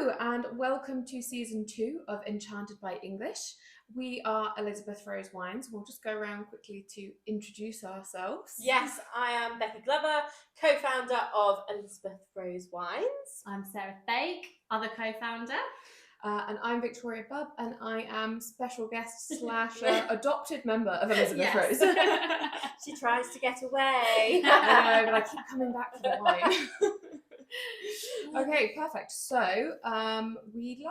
Hello and welcome to season 2 of Enchanted by English. We are Elizabeth Rose Wines. We'll just go around quickly to introduce ourselves. Yes, I am Becky Glover, co-founder of Elizabeth Rose Wines. I'm Sarah Fake, other co-founder. And I'm Victoria Bubb, and I am special guest / adopted member of Elizabeth Rose. She tries to get away. I know, but I keep coming back for the wine. Okay, perfect. So we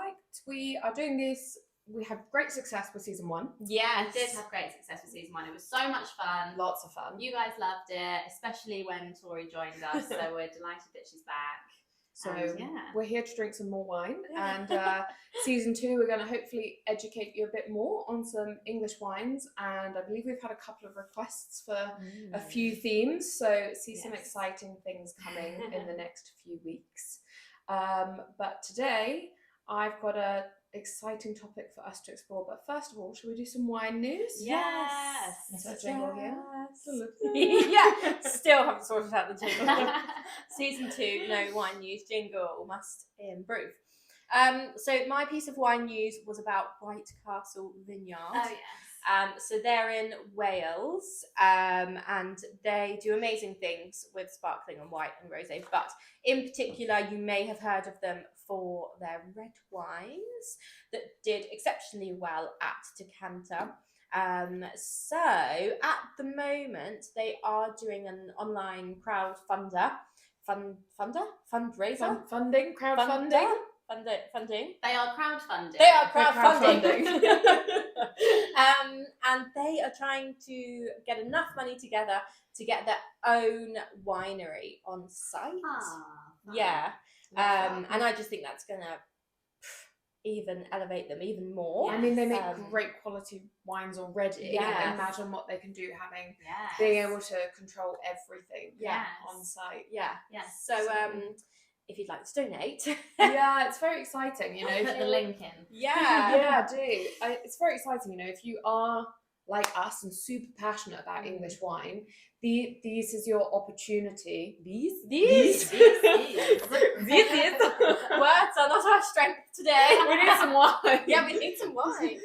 are doing this. We had great success with season 1. Yes, we did have great success with season 1. It was so much fun. Lots of fun. You guys loved it, especially when Tory joined us. So we're delighted that she's back. So we're here to drink some more wine, and season 2 we're going to hopefully educate you a bit more on some English wines, and I believe we've had a couple of requests for a few themes, so some exciting things coming in the next few weeks. But today I've got a exciting topic for us to explore, but first of all, shall we do some wine news? Yes. So jingle here. Yeah, still haven't sorted out the jingle. Season 2, no wine news jingle must improve. So my piece of wine news was about White Castle Vineyard. Oh yes. So they're in Wales, and they do amazing things with sparkling and white and rosé, but in particular you may have heard of them for their red wines that did exceptionally well at decanter. So at the fundraiser. Funding. They are crowdfunding. And they are trying to get enough money together to get their own winery on site. Yeah. And I just think that's going to even elevate them even more. I mean, they make great quality wines already. Yes. Imagine what they can do being able to control everything on site. Yeah. Yes. So if you'd like to donate. Yeah, it's very exciting, you know. I'll put the link in. Yeah, do. It's very exciting, you know, if you are like us and super passionate about English wine, this is your opportunity. These words are not our strength today. We need some wine. Yeah, we need some wine.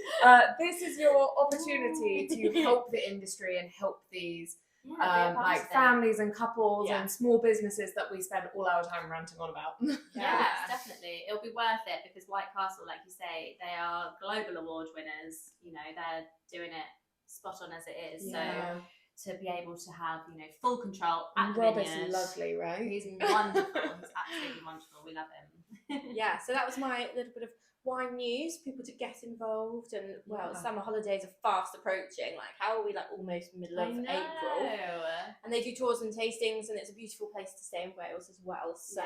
This is your opportunity to help the industry and help these like families and couples and small businesses that we spend all our time ranting on about. Yes, definitely. It'll be worth it because White Castle, like you say, they are global award winners. You know, they're doing it spot on as it is. Yeah. So to be able to have, you know, full control at the Rob vineyard. is lovely, right? He's wonderful. He's absolutely wonderful. We love him. Yeah, so that was my little bit of wine news, people to get involved, and summer holidays are fast approaching. Like, how are we almost middle of April? And they do tours and tastings, and it's a beautiful place to stay in Wales as well. So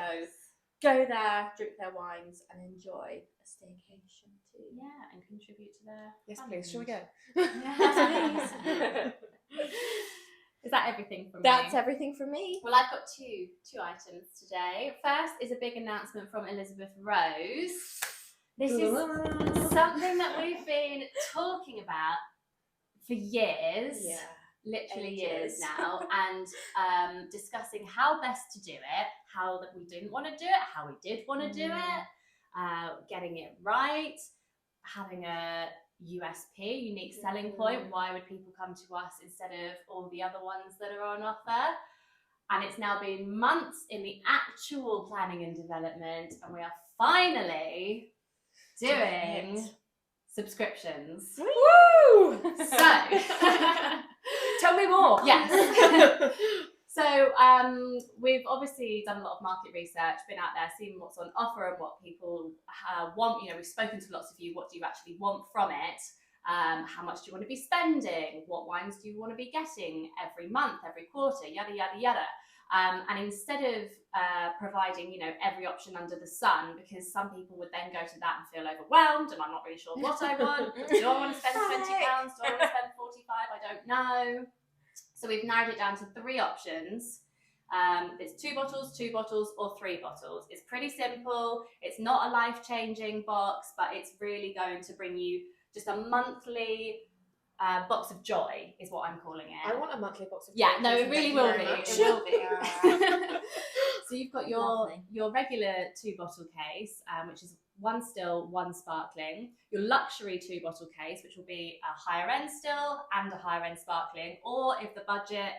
go there, drink their wines, and enjoy a staycation too. Yeah, and contribute to their Please. Shall we go? Yes, please. Is that everything from me? That's everything from me. Well, I've got two items today. First is a big announcement from Elizabeth Rose. This is something that we've been talking about for years, literally years now, and discussing how best to do it, how that we didn't want to do it, how we did want to do it, getting it right, having a USP, unique selling point. Why would people come to us instead of all the other ones that are on offer? And it's now been months in the actual planning and development, and we are finally doing subscriptions. Woo! So, tell me more. Yes. So we've obviously done a lot of market research, been out there, seen what's on offer and what people want. You know, we've spoken to lots of you. What do you actually want from it? How much do you want to be spending? What wines do you want to be getting every month, every quarter? Yada yada yada. And instead of providing, you know, every option under the sun, because some people would then go to that and feel overwhelmed, and I'm not really sure what I want. Do I want to spend £20? Do I want to spend 45? I don't know. So we've narrowed it down to 3 options. It's 2 bottles, or 3 bottles. It's pretty simple. It's not a life-changing box, but it's really going to bring you just a monthly box of joy is what I'm calling it. I want a monthly box of joy. Yeah, no, it really will be. Much. It will be. So you've got your regular 2-bottle case, which is 1 still, 1 sparkling. Your luxury 2-bottle case, which will be a higher end still and a higher end sparkling. Or if the budget,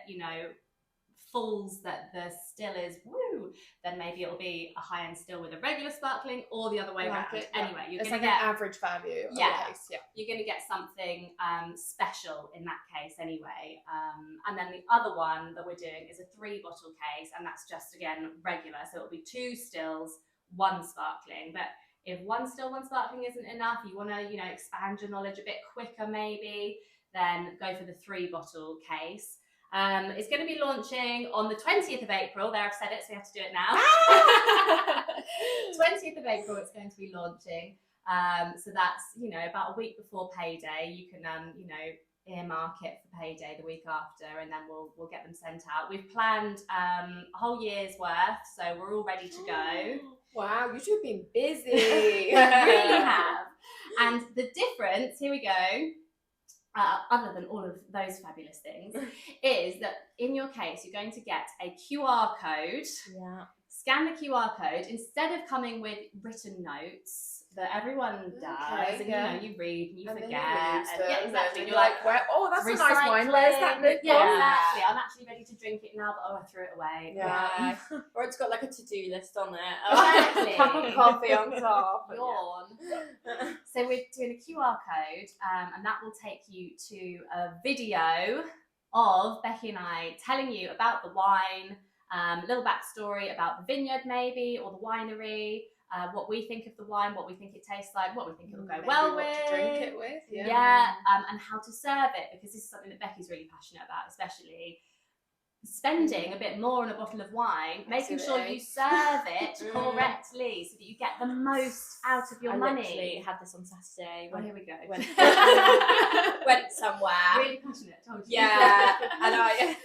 falls that the still is then maybe it'll be a high end still with a regular sparkling, or the other way around. Anyway, you're going to get an average value. You're going to get something special in that case anyway. And then the other one that we're doing is a 3-bottle case, and that's just again regular. So it'll be 2 stills, 1 sparkling. But if 1 still, 1 sparkling isn't enough, you want to expand your knowledge a bit quicker maybe, then go for the 3-bottle case. It's going to be launching on the 20th of April. There, I've said it, so we have to do it now. 20th of April, it's going to be launching. So that's, about a week before payday. You can, earmark it for payday the week after, and then we'll get them sent out. We've planned a whole year's worth, so we're all ready to go. Wow, you two have been busy. We really have. And the difference, here we go, other than all of those fabulous things, is that in your case, you're going to get a QR code. Yeah. Scan the QR code instead of coming with written notes that everyone does, and you read and you forget. And you're like, oh, that's a nice wine. Where's that lip? Yeah, exactly. I'm actually ready to drink it now, but I threw it away. Yeah. Or it's got like a to-do list on it. Exactly. Cup of coffee on top. Yawn. So we're doing a QR code, and that will take you to a video of Becky and I telling you about the wine, a little backstory about the vineyard maybe, or the winery, what we think of the wine, what we think it tastes like, what we think it'll go well with. What to drink it with. And how to serve it, because this is something that Becky's really passionate about, especially spending a bit more on a bottle of wine, making sure you serve it correctly so that you get the most out of your money. I literally had this on Saturday. Here we go. Went somewhere. Really passionate, told you. Yeah, and I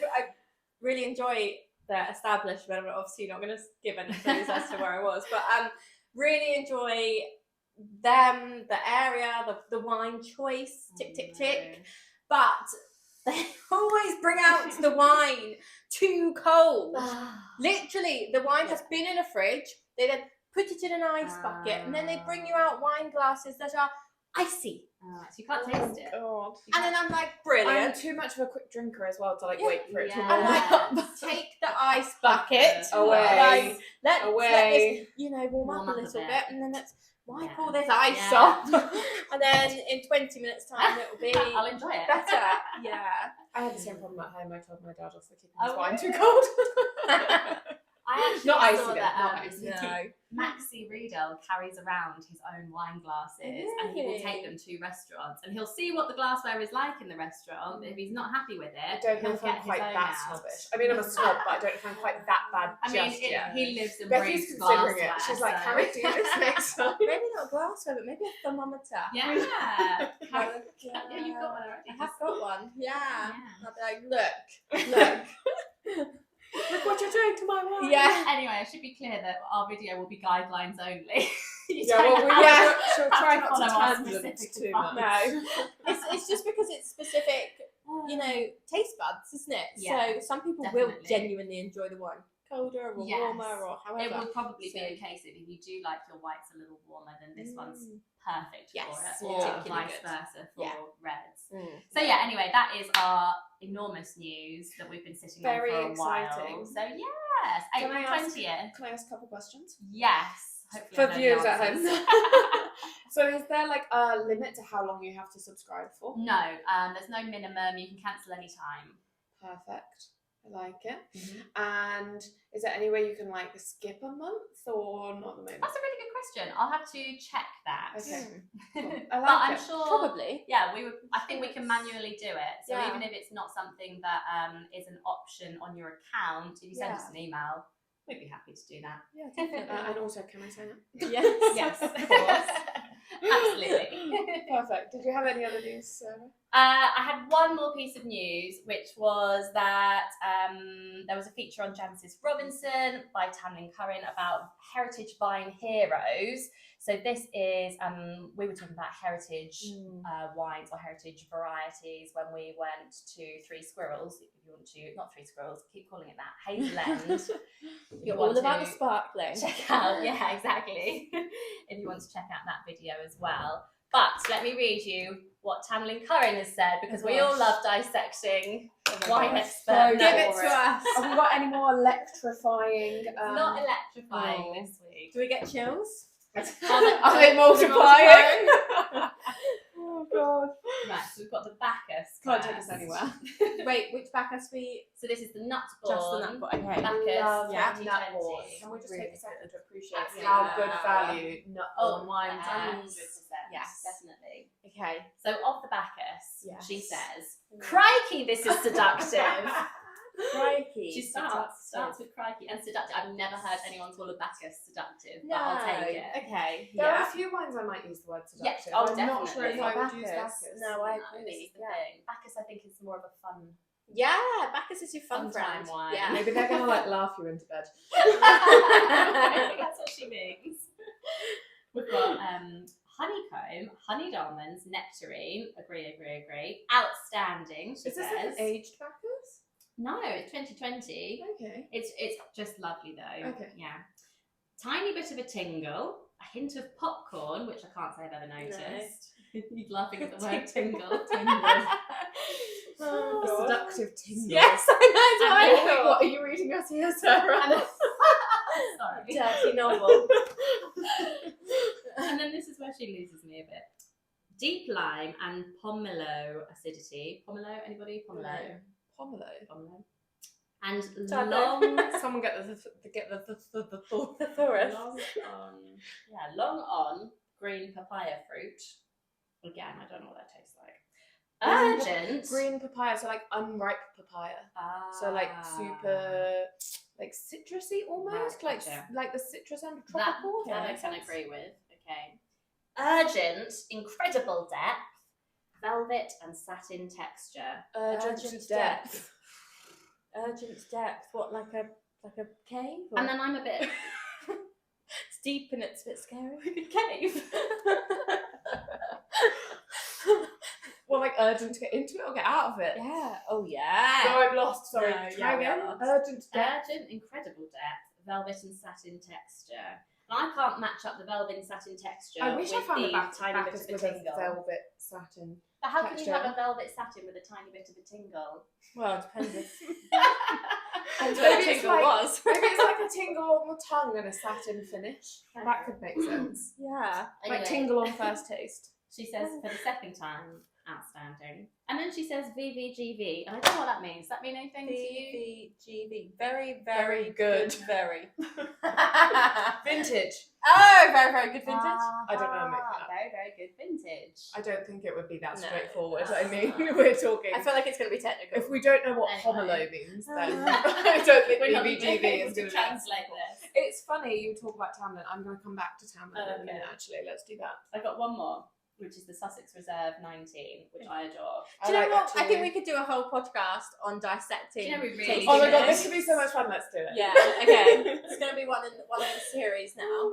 really enjoy the establishment. I'm obviously not going to give any clues as to where I was, but really enjoy them, the area, the wine choice, tick. But they always bring out the wine too cold. Literally, the wine has been in a fridge. They then put it in an ice bucket, and then they bring you out wine glasses that are icy. So you can't taste it. God. And then I'm like, brilliant. I'm too much of a quick drinker as well to wait for it to warm I'm like, take the ice bucket away. Let this, warm up a little bit, and then let's wipe all this ice off. And then in 20 minutes time it'll be I'll enjoy it better. Yeah. I had the same problem at home. I told my dad off for keeping his wine too cold. I actually not saw icy, that not icy. Maxi Riedel carries around his own wine glasses, and he will take them to restaurants, and he'll see what the glassware is like in the restaurant. But if he's not happy with it, I don't know if I'm quite that snobbish. I mean, I'm a snob, but I don't know if I'm quite that bad. He lives in Becky's considering it. She's like, can we do this next time? Maybe not glassware, but maybe a thermometer. Yeah. You've got one already. I have got one. Yeah. I'll be like, look. Look what you're doing to my wine. Yeah. Anyway, I should be clear that our video will be guidelines only. She'll try not to tangent too much. No. It's just because it's specific, taste buds, isn't it? Yeah, so some people will genuinely enjoy the wine colder or warmer or however. It will probably be the case that if you do like your whites a little warmer, then this one's perfect for it, or vice versa for reds. So anyway, that is our enormous news that we've been sitting on for a while. So yes, April 20th. Can I ask a couple questions? Yes. For viewers at home. So is there like a limit to how long you have to subscribe for? No, there's no minimum. You can cancel any time. Perfect. I like it. And is there any way you can skip a month or not at the moment? That's a really good question. I'll have to check that. Okay. Cool. I like but I'm it. sure probably. Yeah, I think we can manually do it. So even if it's not something that is an option on your account, if you send us an email, we'd be happy to do that. Yeah, definitely. And also, can I sign up? Yes, of course. Absolutely. Perfect. Did you have any other news, Sarah? I had one more piece of news, which was that there was a feature on Jancis Robinson by Tamlin Curran about heritage vine heroes. So this is, we were talking about heritage wines or heritage varieties when we went to Three Squirrels. If you want to, not Three Squirrels, keep calling it that, Hazel End. You're all about the sparkling. Check out, yeah, exactly. If you want to check out that video as well. But let me read you what Tamlin Curran has said, because we all love dissecting wine expert. Give it to us. Have we got any more electrifying? Not electrifying this week. Do we get chills? Are they multiplying? Oh god. Right, so we've got the Bacchus. Can't take us anywhere. Wait, which Bacchus we? So this is the Nutbourne. Just the Nutbourne. Okay. Bacchus. Love Yeah. 2020. Nutbourne. Can we just take a second to appreciate Absolutely. how good value Nutbourne wines are? 100%. Yes. Definitely. Okay. So of the Bacchus, Yes. she says, "Crikey, this is seductive." Crikey. She starts with crikey and seductive. I've never heard anyone call a Bacchus seductive, but I'll take it. Okay. There are a few wines I might use the word Yes, seductive. oh, I'm not sure if definitely. I would use Bacchus. Bacchus. No, I This agree. is the thing. Bacchus, I think, is more of a fun. Yeah, Bacchus is your fun Fun-time friend. wine. Yeah. Maybe they're gonna like laugh you into bed. That's what she means. We've got honeycomb, honeyed almonds, nectarine. Agree. Outstanding. She Is this says. like an aged Bacchus? No, it's 2020. Okay. It's just lovely though. Okay. Yeah. Tiny bit of a tingle, a hint of popcorn, which I can't say I've ever noticed. You're laughing at the word tingle. Oh, a seductive tingle. Yes, I know. Wait, what are you reading us here, Sarah? Sorry. Dirty novel. And then this is where she loses me a bit. Deep lime and pomelo acidity. Pomelo, anybody? Pomelo. Pomelo. And Type long. Someone get the Thesaurus. Long on green papaya fruit. Again, I don't know what that tastes like. Urgent. Green papaya, so like unripe papaya. So like super, like citrusy almost, Right, gotcha. like the citrus and That tropical. I can agree with. Okay. Urgent, incredible depth, velvet and satin texture. Urgent depth. Urgent depth. What, like a cave? Or? And then I'm a bit It's deep and it's a bit scary. like a cave. Well, like urgent to get into it or get out of it. Yeah. Oh yeah. No, I'm lost. Sorry. No, Try yeah, we are again. lost. Urgent depth. Urgent, incredible depth, velvet and satin texture. And I can't match up the velvet and satin texture. I wish I with found the a tiny Bacchus bit of with a a tingle. velvet satin. But how can you have texture. a velvet satin with a tiny bit of a tingle? Well, it depends if Maybe what it's tingle like- was. Maybe it's like a tingle on the tongue and a satin finish. That could make sense. Yeah. Like Anyway, tingle on first taste. She says for the second time, outstanding. And then she says VVGV. And I don't know what that means. Does that mean anything to you? VVGV. Very, Very good. Very. Vintage. Oh, very, very good vintage. I don't know how to make that. Very, very good vintage. I don't think it would be that No. straightforward. I mean, we're talking. I feel like it's going to be technical. If we don't know what Anyway. pomelo means, then I don't think We're not VVGV able is to going to translate this. It's funny you talk about Tamlin. I'm going to come back to Tamlin in a minute, Okay. actually. Let's do that. I got one more, which is the Sussex Reserve 19, which I adore. Do you know like what? that I think too. we could do a whole podcast on dissecting. Do you know we really tasting Oh my god, notes. this could be so much fun. Let's do it. Yeah. Okay. It's going to be one in the series now.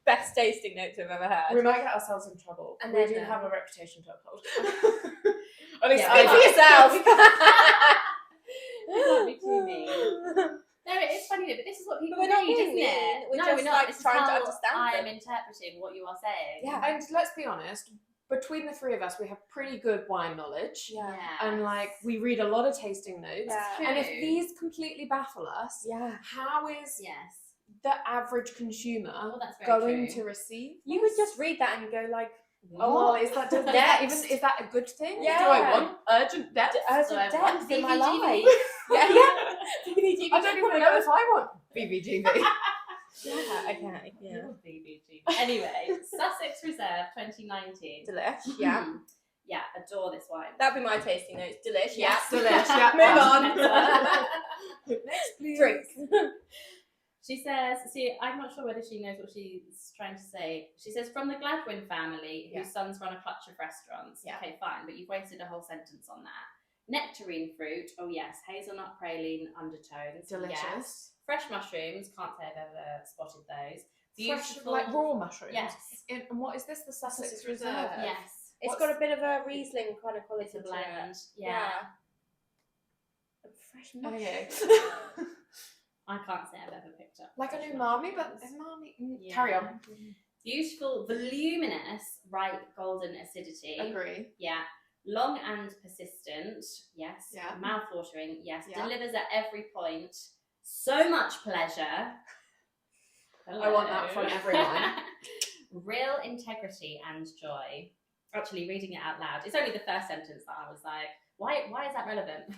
Best tasting notes we've ever heard. We might get ourselves in trouble. And we then, do no. have a reputation to uphold. At least Yeah. I Speak for do. yourself. You can't be too mean. No, it's funny though, but this is what people But we're not read, being isn't it? mean, we're No, just, we're not. like, This is trying to how understand I them. am interpreting what you are saying. Yeah. And let's be honest, between the three of us, we have pretty good wine knowledge. Yeah. And like, we read a lot of tasting notes. Yeah. And if True. these completely baffle us, Yeah. how is Yes. the average consumer Well, that's very going true. to receive? You would just read that and go like, Oh, well, is that Next. is that a good thing? Yeah. Do I want urgent depth? urgent I want depth in my VVGV. life. Yeah. I don't even know if I want VVGV. Yeah. Okay. Yeah. Your BBG. Anyway, Sussex Reserve 2019. Delish. Yeah. Yeah, adore this wine. That'd be my tasting notes. Delish. Yeah. Delish, yeah. Move on. Next, please. Drink. She says, see, I'm not sure whether she knows what she's trying to say. She says, from the Gladwin family, whose sons run a clutch of restaurants. Yeah. Okay, fine, but you've wasted a whole sentence on that. Nectarine fruit, oh yes, hazelnut praline undertones. Delicious. Yes. Fresh mushrooms, can't say I've ever spotted those. Fresh, like raw mushrooms? Yes. And what is this, the Sussex Reserve? Yes. It's got a bit of a Riesling kind of quality to to blend. it. Yeah. Fresh mushroom. Okay. I can't say I've ever picked up. Like an umami, but umami. Carry on. Beautiful, voluminous, ripe, golden acidity. Agree. Yeah. Long and persistent. Yes. Yeah. Mouth-watering. Yes. Yeah. Delivers at every point. So much pleasure. Hello. I want that from everyone. Real integrity and joy. Actually, reading it out loud. It's only the first sentence that I was like, why is that relevant?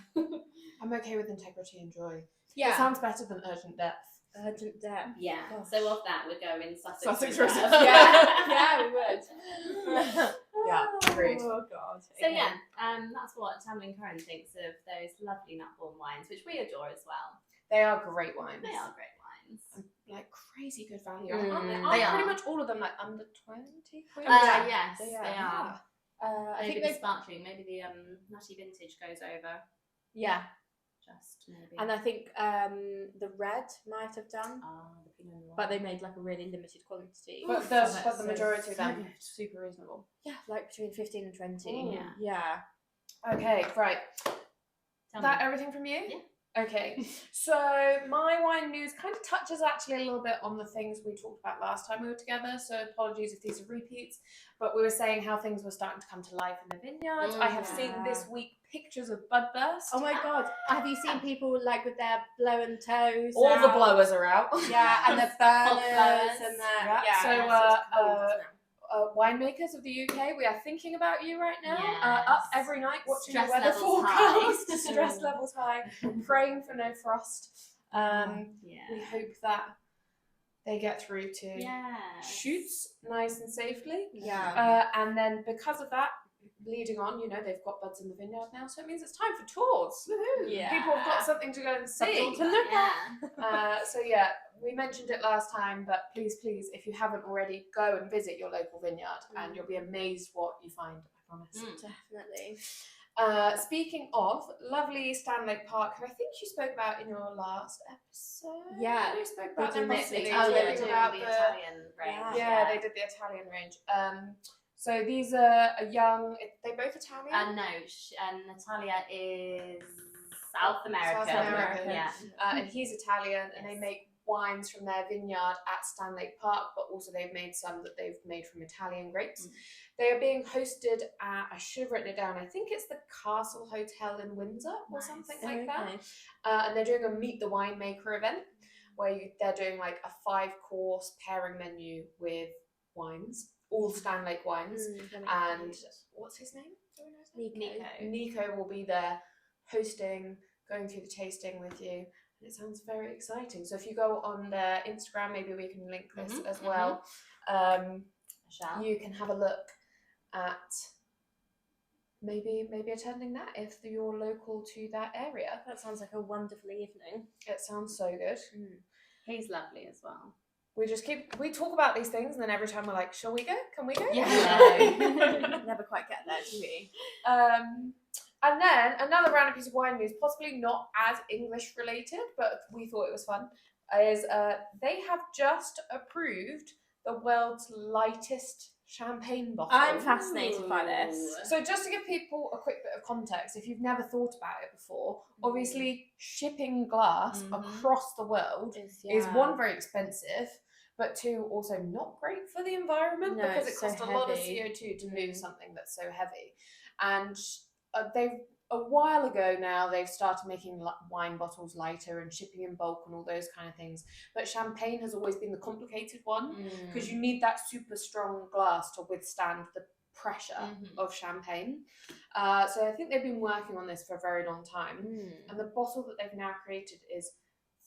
I'm okay with integrity and joy. Yeah. It sounds better than urgent depth. Urgent depth. Yeah. Gosh. So of that, we'd go in Sussex Reserve. Reserve. Yeah, we would. Yeah, agreed. Oh god. So yeah, that's what Tamlin Curran thinks of those lovely Nutbourne wines, which we adore as well. They are great wines. They are great wines. Like crazy good value. Aren't they? Aren't pretty much all of them like under 20 quid? Yes, they are. Yeah. Maybe think the they sparkling, maybe the nutty vintage goes over. Yeah. Just maybe. And I think the red might have done. The Pinot Noir. But they made like a really limited quantity. But the majority of them super reasonable. Yeah, like between 15 and 20. Ooh. Yeah. Okay, right. Tell That me. everything from you? Yeah. Okay, so my wine news kind of touches actually a little bit on the things we talked about last time we were together, so apologies if these are repeats, but we were saying how things were starting to come to life in the vineyards. I have seen this week pictures of bud burst. Oh my god, have you seen people like with their blown toes? All out? the blowers are out. Yeah, and the burners and the... Yeah, so it's cold, isn't it? winemakers of the UK, we are thinking about you right now. Yes. Up every night watching Stress the weather levels forecast. high. Stress levels high. Praying for no frost. Yeah. We hope that they get through to shoots nice and safely. Yeah. And then because of that, leading on, you know, they've got buds in the vineyard now, so it means it's time for tours. Woohoo! Yeah. People have got something to go and see. Something to look at. So yeah, we mentioned it last time, but please, if you haven't already, go and visit your local vineyard, and you'll be amazed what you find. I promise. Definitely. Speaking of lovely Stanlake Park, who I think you spoke about in your last episode. Yeah, we spoke about we them did recently. it. They Talking did about the Italian range. Yeah, they did the Italian range. So these are a young. They both Italian. No, Natalia is South American. South American. Yeah. And he's Italian, and they make wines from their vineyard at Stanlake Park, but also they've made some that they've made from Italian grapes. They are being hosted at, I should have written it down, I think it's the Castle Hotel in Windsor or something like that. And they're doing a Meet the Winemaker event where they're doing like a 5-course pairing menu with wines, all Stanlake wines. And what's his name? Do we know his name? Nico will be there hosting, going through the tasting with you. It sounds very exciting. So if you go on their Instagram, maybe we can link this as well. You can have a look at maybe attending that if you're local to that area. That sounds like a wonderful evening. It sounds so good. He's lovely as well. We talk about these things, and then every time we're like, shall we go? Can we go? Yeah. Never quite get there, do we? And then another random piece of wine news, possibly not as English related, but we thought it was fun, is they have just approved the world's lightest champagne bottle. I'm fascinated by this. So just to give people a quick bit of context, if you've never thought about it before, obviously shipping glass across the world is one, very expensive, but two, also not great for the environment because it costs a lot of CO2 to move something that's so heavy. And a while ago now, they've started making wine bottles lighter and shipping in bulk and all those kind of things. But champagne has always been the complicated one because you need that super strong glass to withstand the pressure of champagne. So I think they've been working on this for a very long time. And the bottle that they've now created is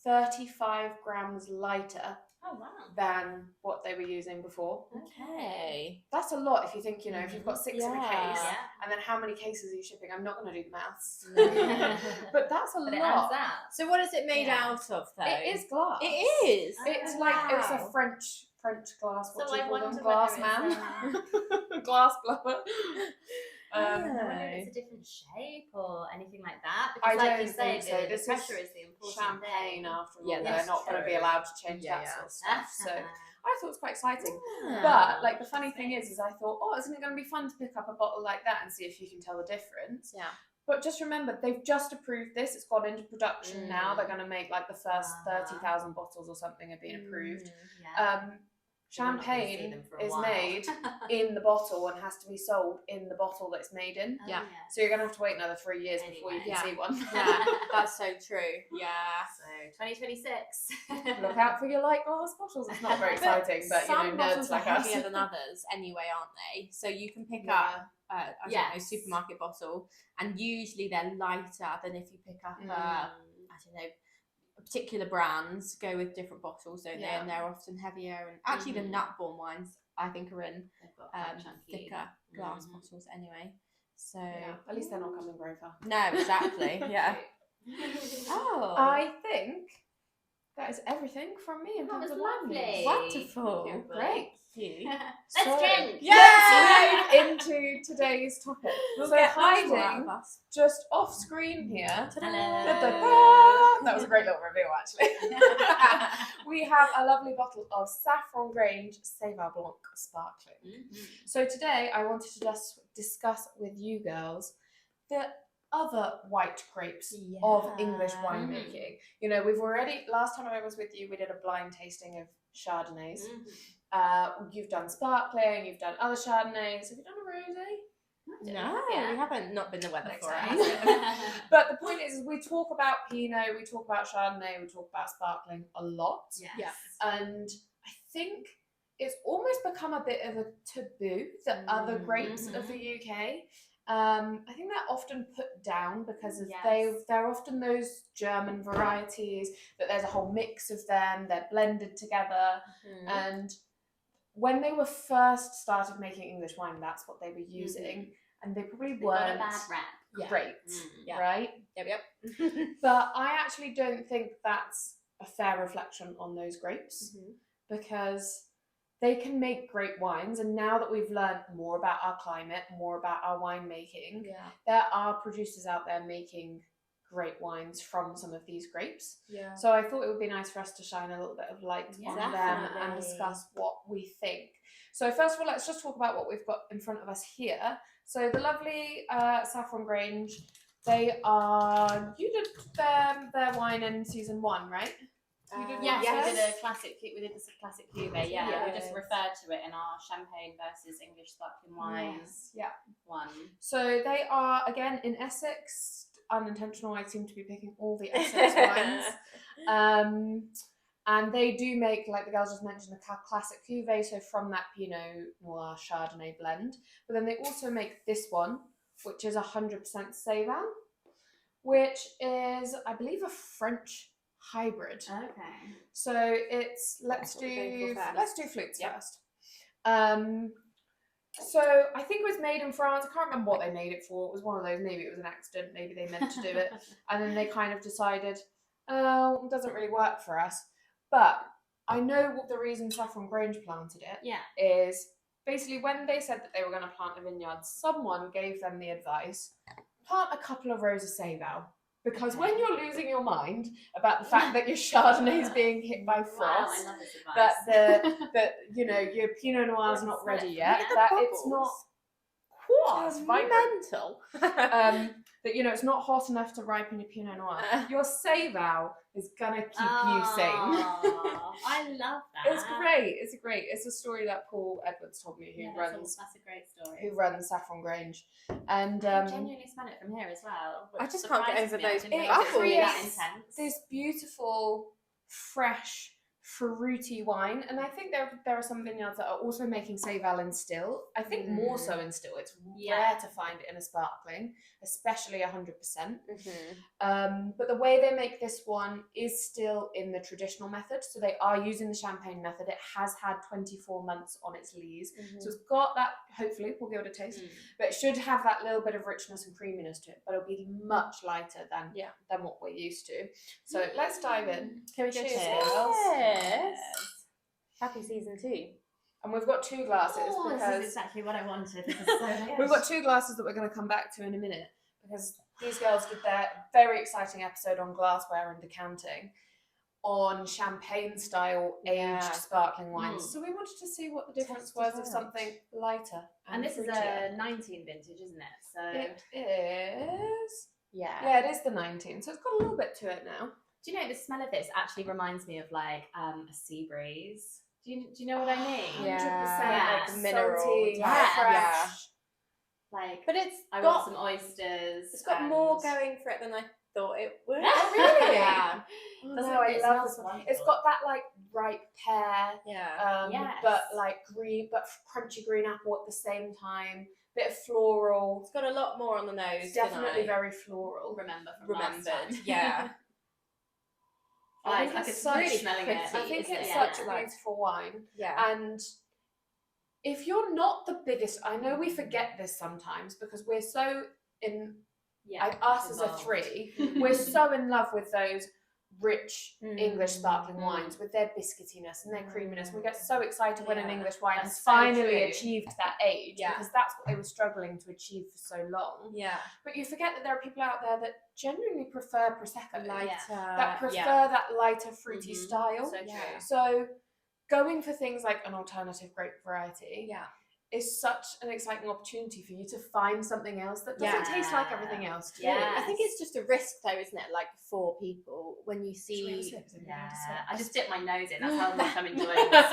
35 grams lighter Oh wow. than what they were using before. Okay. That's a lot if you think, if you've got 6 in a case, Yeah. and then how many cases are you shipping? I'm not going to do the maths. No. But that's a But it lot. adds up. So what is it made Yeah. out of though? It is glass. It is. It's Oh, like, it's wow. a French glass. What So do you I call them? wonder Glass whether man? it's, Glass blower. I wonder if it's a different shape or anything like that. I Because, like don't you say, think so. the This pressure is is the important champagne thing. after all. Yeah, They're that's not going to be true. allowed to change Yeah, that yeah. sort of stuff. So I thought it was quite exciting. Yeah. But like the funny thing is I thought, isn't it going to be fun to pick up a bottle like that and see if you can tell the difference? Yeah. But just remember, they've just approved this. It's gone into production now. They're going to make like the first 30,000 bottles or something have been approved. Yeah. Champagne them for a is while. made in the bottle and has to be sold in the bottle that it's made in. Yeah. So you're going to have to wait another 3 years before you can Anyway. see one. Yeah, that's so true. Yeah. So 2026. Look out for your light glass bottles. It's not very exciting, but some nerds bottles like are us. heavier than others anyway, aren't they? So you can pick Yeah. up I don't know, Yes. supermarket bottle, and usually they're lighter than if you pick up I don't know, particular brands go with different bottles, don't they? Yeah. And they're often heavier. And actually, the Nutbourne wines I think are in They've got quite chunky. thicker glass bottles anyway. So Yeah, at least they're not coming very far. no, exactly. Yeah. Oh, I think that is everything from me in That terms was of wine news. lovely. wonderful! Thank you, Great. You. Let's So, drink. Let's dive into today's topic. We'll So get much more out hiding of us. just off screen here. Hello. Da-da-da. That was a great little reveal, actually. We have a lovely bottle of Saffron Grange Seyval Blanc Sparkling. Mhm. So today I wanted to just discuss with you girls the other white grapes of English winemaking. We've already, last time I was with you, we did a blind tasting of Chardonnays. You've done sparkling, you've done other Chardonnays. Have you done a rosé? No, Yeah. we haven't. Not been the weather Next for time. it. But the point is, we talk about Pinot, we talk about Chardonnay, we talk about sparkling a lot. Yes. Yeah. And I think it's almost become a bit of a taboo, the other grapes of the UK. I think they're often put down because of they're often those German varieties, but there's a whole mix of them, they're blended together. And when they were first started making English wine, that's what they were using. And they probably They've got a weren't bad rap. great, Yeah. right? Yep. But I actually don't think that's a fair reflection on those grapes because they can make great wines. And now that we've learned more about our climate, more about our winemaking, there are producers out there making great wines from some of these grapes. Yeah. So I thought it would be nice for us to shine a little bit of light on them and Definitely. discuss what we think. So first of all, let's just talk about what we've got in front of us here. So the lovely Saffron Grange, you did their wine in season 1, right? You did Yes, one we first? did a classic. We did this classic cuvee. Yeah, we just referred to it in our champagne versus English sparkling wines. Yeah. One. So they are again in Essex. Unintentional. I seem to be picking all the Essex wines. And they do make, like the girls just mentioned, the classic cuvee. So from that Pinot Noir Chardonnay blend, but then they also make this one, which is 100% Seyval, which is, I believe, a French hybrid. Okay. So it's let's do flutes first. So I think it was made in France. I can't remember what they made it for. It was one of those. Maybe it was an accident. Maybe they meant to do it, and then they kind of decided, oh, it doesn't really work for us. But I know what the reason Saffron Grange planted it is basically when they said that they were going to plant a vineyard, someone gave them the advice: plant a couple of rows of Seyval. Because when you're losing your mind about the fact that your Chardonnay is being hit by frost, I love this advice. that your Pinot Noir is not ready yet, at that the it's not That's vibrant, mental. that it's not hot enough to ripen your Pinot Noir. Your Seyval is gonna keep you sane. I love that. It's great. It's a story that Paul Edwards told me, that's a great story. who runs Saffron Grange, and I genuinely smell it from here as well. I just can't get over those It bubbles. really that intense. this beautiful, fresh fruity wine, and I think there are some vineyards that are also making Seyval in still. I think more so in still. It's rare to find it in a sparkling, especially 100%. But the way they make this one is still in the traditional method, so they are using the champagne method. It has had 24 months on its lees, so it's got that. Hopefully, we'll give it a taste, but it should have that little bit of richness and creaminess to it. But it'll be much lighter than what we're used to. So let's dive in. Can we go cheers? Cheers. Happy season 2. And we've got 2 glasses because this is exactly what I wanted. This is so nice. we've got 2 glasses that we're going to come back to in a minute, because these girls did their very exciting episode on glassware and decanting on champagne style aged sparkling wines. So we wanted to see what the difference was of something lighter. And this fruitier. Is a 19 vintage, isn't it? So it is. Yeah, it is the 19. So it's got a little bit to it now. Do you know, the smell of this actually reminds me of like a sea breeze. Do you know what I mean? 100% like mineral, salty, fresh. Like, but I want some oysters. It's got more going for it than I thought it would. Oh, really? Yeah. Oh, no, I love this one. It's got that like ripe pear, but like green, but crunchy green apple at the same time. Bit of floral. It's got a lot more on the nose. It's definitely very floral. Remembered. Yeah. I think it's really smelling it. I think it's such a beautiful wine. Yeah. And if you're not the biggest, I know we forget this sometimes because we're so in. Us as a 3, we're so in love with those rich English sparkling wines with their biscuitiness and their creaminess. And we get so excited when an English wine has finally achieved that age because that's what they were struggling to achieve for so long. Yeah. But you forget that there are people out there that genuinely prefer Prosecco, that prefer that lighter fruity style. So true. So going for things like an alternative grape variety is such an exciting opportunity for you to find something else that doesn't taste like everything else too. I think it's just a risk though, isn't it? Like for people, when you see... I just dipped my nose in. That's how much I'm enjoying this.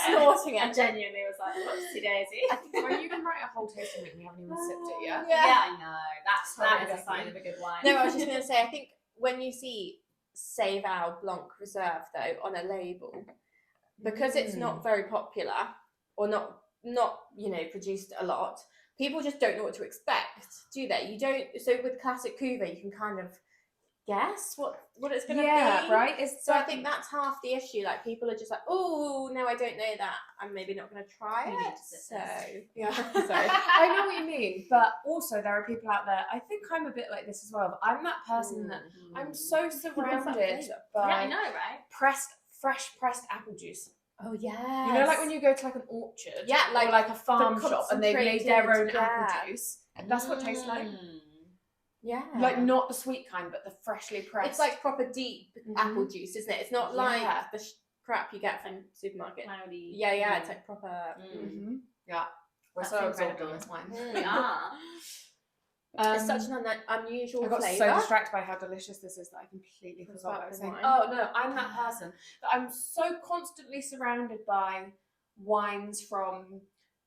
Snorting I genuinely was like, whoopsie daisy. Well, you can write a whole tasting and we haven't even sipped it yet. Yeah, I know. That is a sign of a good wine. No, I was just going to say, I think when you see Seyval Blanc Reserve though on a label, because it's not very popular or not produced a lot, people just don't know what to expect, do they? You don't. So with classic cuvee, you can kind of guess what it's going to be, right? I think that's half the issue. Like people are just like, oh no, I don't know that. I'm maybe not going to try it. So I know what you mean, but also there are people out there. I think I'm a bit like this as well. But I'm that person that I'm so surrounded by I know, right? Fresh pressed apple juice. Oh yeah. You know, like when you go to like an orchard, or like a farm shop, and they've made their own apple juice. And that's what it tastes like. Yeah. Like not the sweet kind, but the freshly pressed. It's like proper deep apple juice, isn't it? It's not like the crap you get from supermarket. Cloudy. Yeah, it's like proper. Yeah. We're so absorbed on this wine. We are. It's such an unusual flavour. I got so distracted by how delicious this is that I completely forgot what I was saying. Oh no, I'm that person that I'm so constantly surrounded by wines from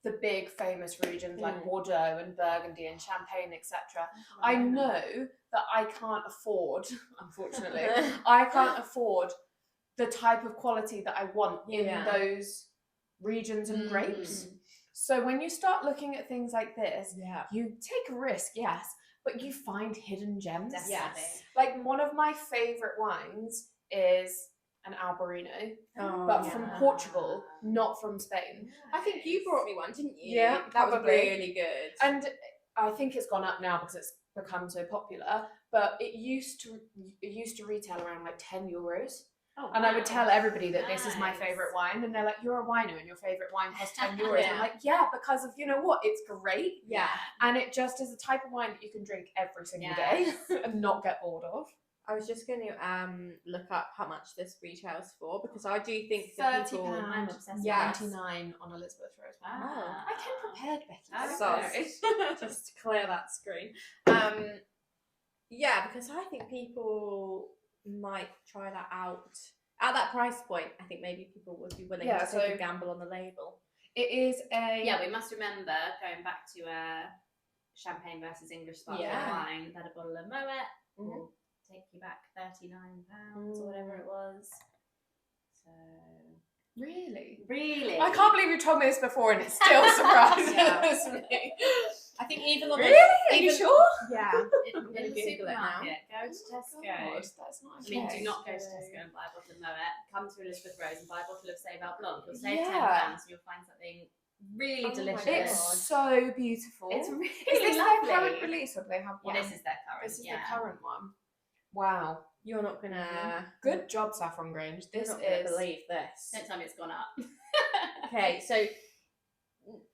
the big famous regions like Bordeaux and Burgundy and Champagne, etc. I know that I can't afford, unfortunately, I can't afford the type of quality that I want in those regions and grapes. So when you start looking at things like this, you take a risk, yes, but you find hidden gems. Yes. Like one of my favourite wines is an Albarino, but from Portugal, not from Spain. I think you brought me one, didn't you? Yeah, that was really good. And I think it's gone up now because it's become so popular. But it used to retail around like €10. And I would tell everybody that this is my favourite wine, and they're like, "You're a wino, and your favourite wine costs €10." And I'm like, "Yeah, because of, you know what? It's great. Yeah, and it just is a type of wine that you can drink every single day and not get bored of." I was just going to look up how much this retails for, because I do think £30. I'm obsessed. Yes. 29 on Elizabeth Rose. I came prepared, Becky. Sorry, just clear that screen. Yeah, because I think people might try that out at that price point. I think maybe people would be willing to take a gamble on the label. It is we must remember, going back to champagne versus English sparkling wine, that a bottle of Moet will take you back £39 or whatever it was. So Really? Really? I can't believe you told me this before and it still surprises me. I think even on Really? Are you sure? Yeah. In gonna the Google it now. supermarket, go to Tesco. God, that's not I mean, okay. do not go to Tesco and buy a bottle of Moet. Come to Elizabeth Rose and buy a bottle of Seyval Blanc. You'll save £10 and you'll find something really delicious. It's so beautiful. It's really Is this lovely. their current release or do they have one? Yeah, this is their current. This is the current one. Wow. You're not gonna. Good job, Saffron Grange. This You're not gonna is. believe this. Don't tell me it's gone up. Okay, so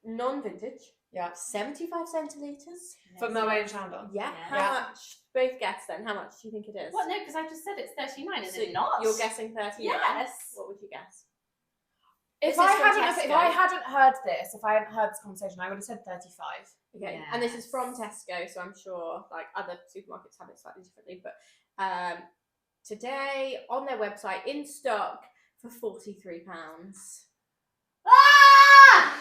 non-vintage. Yeah. 75 centilitres. For Moet and Chandon. Yeah. Yeah. How much? Both guess then. How much do you think it is? What? No, because I just said it's 39, is So it not? You're guessing 39. Yes. What would you guess? If This I is from hadn't heard this, if I hadn't heard this conversation, I would have said 35. Okay, and this is from Tesco, so I'm sure like other supermarkets have it slightly differently. But today on their website, in stock for £43. Ah!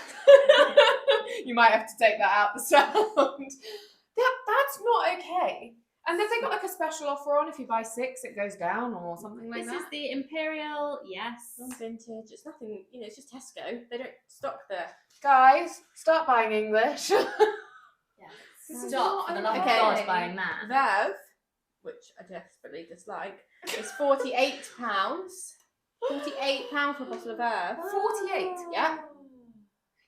You might have to take that out the sound. That's not okay. And have they got like a special offer on if you buy 6 it goes down or something like This that? is the Imperial, yes. Non-vintage. It's nothing. You know, it's just Tesco. They don't stock the. Guys, start buying English. Yeah. This is Stop not for the love of okay. God buying that. Verve, which I desperately dislike, is £48. £48 for a bottle of Verve. 48. Yeah.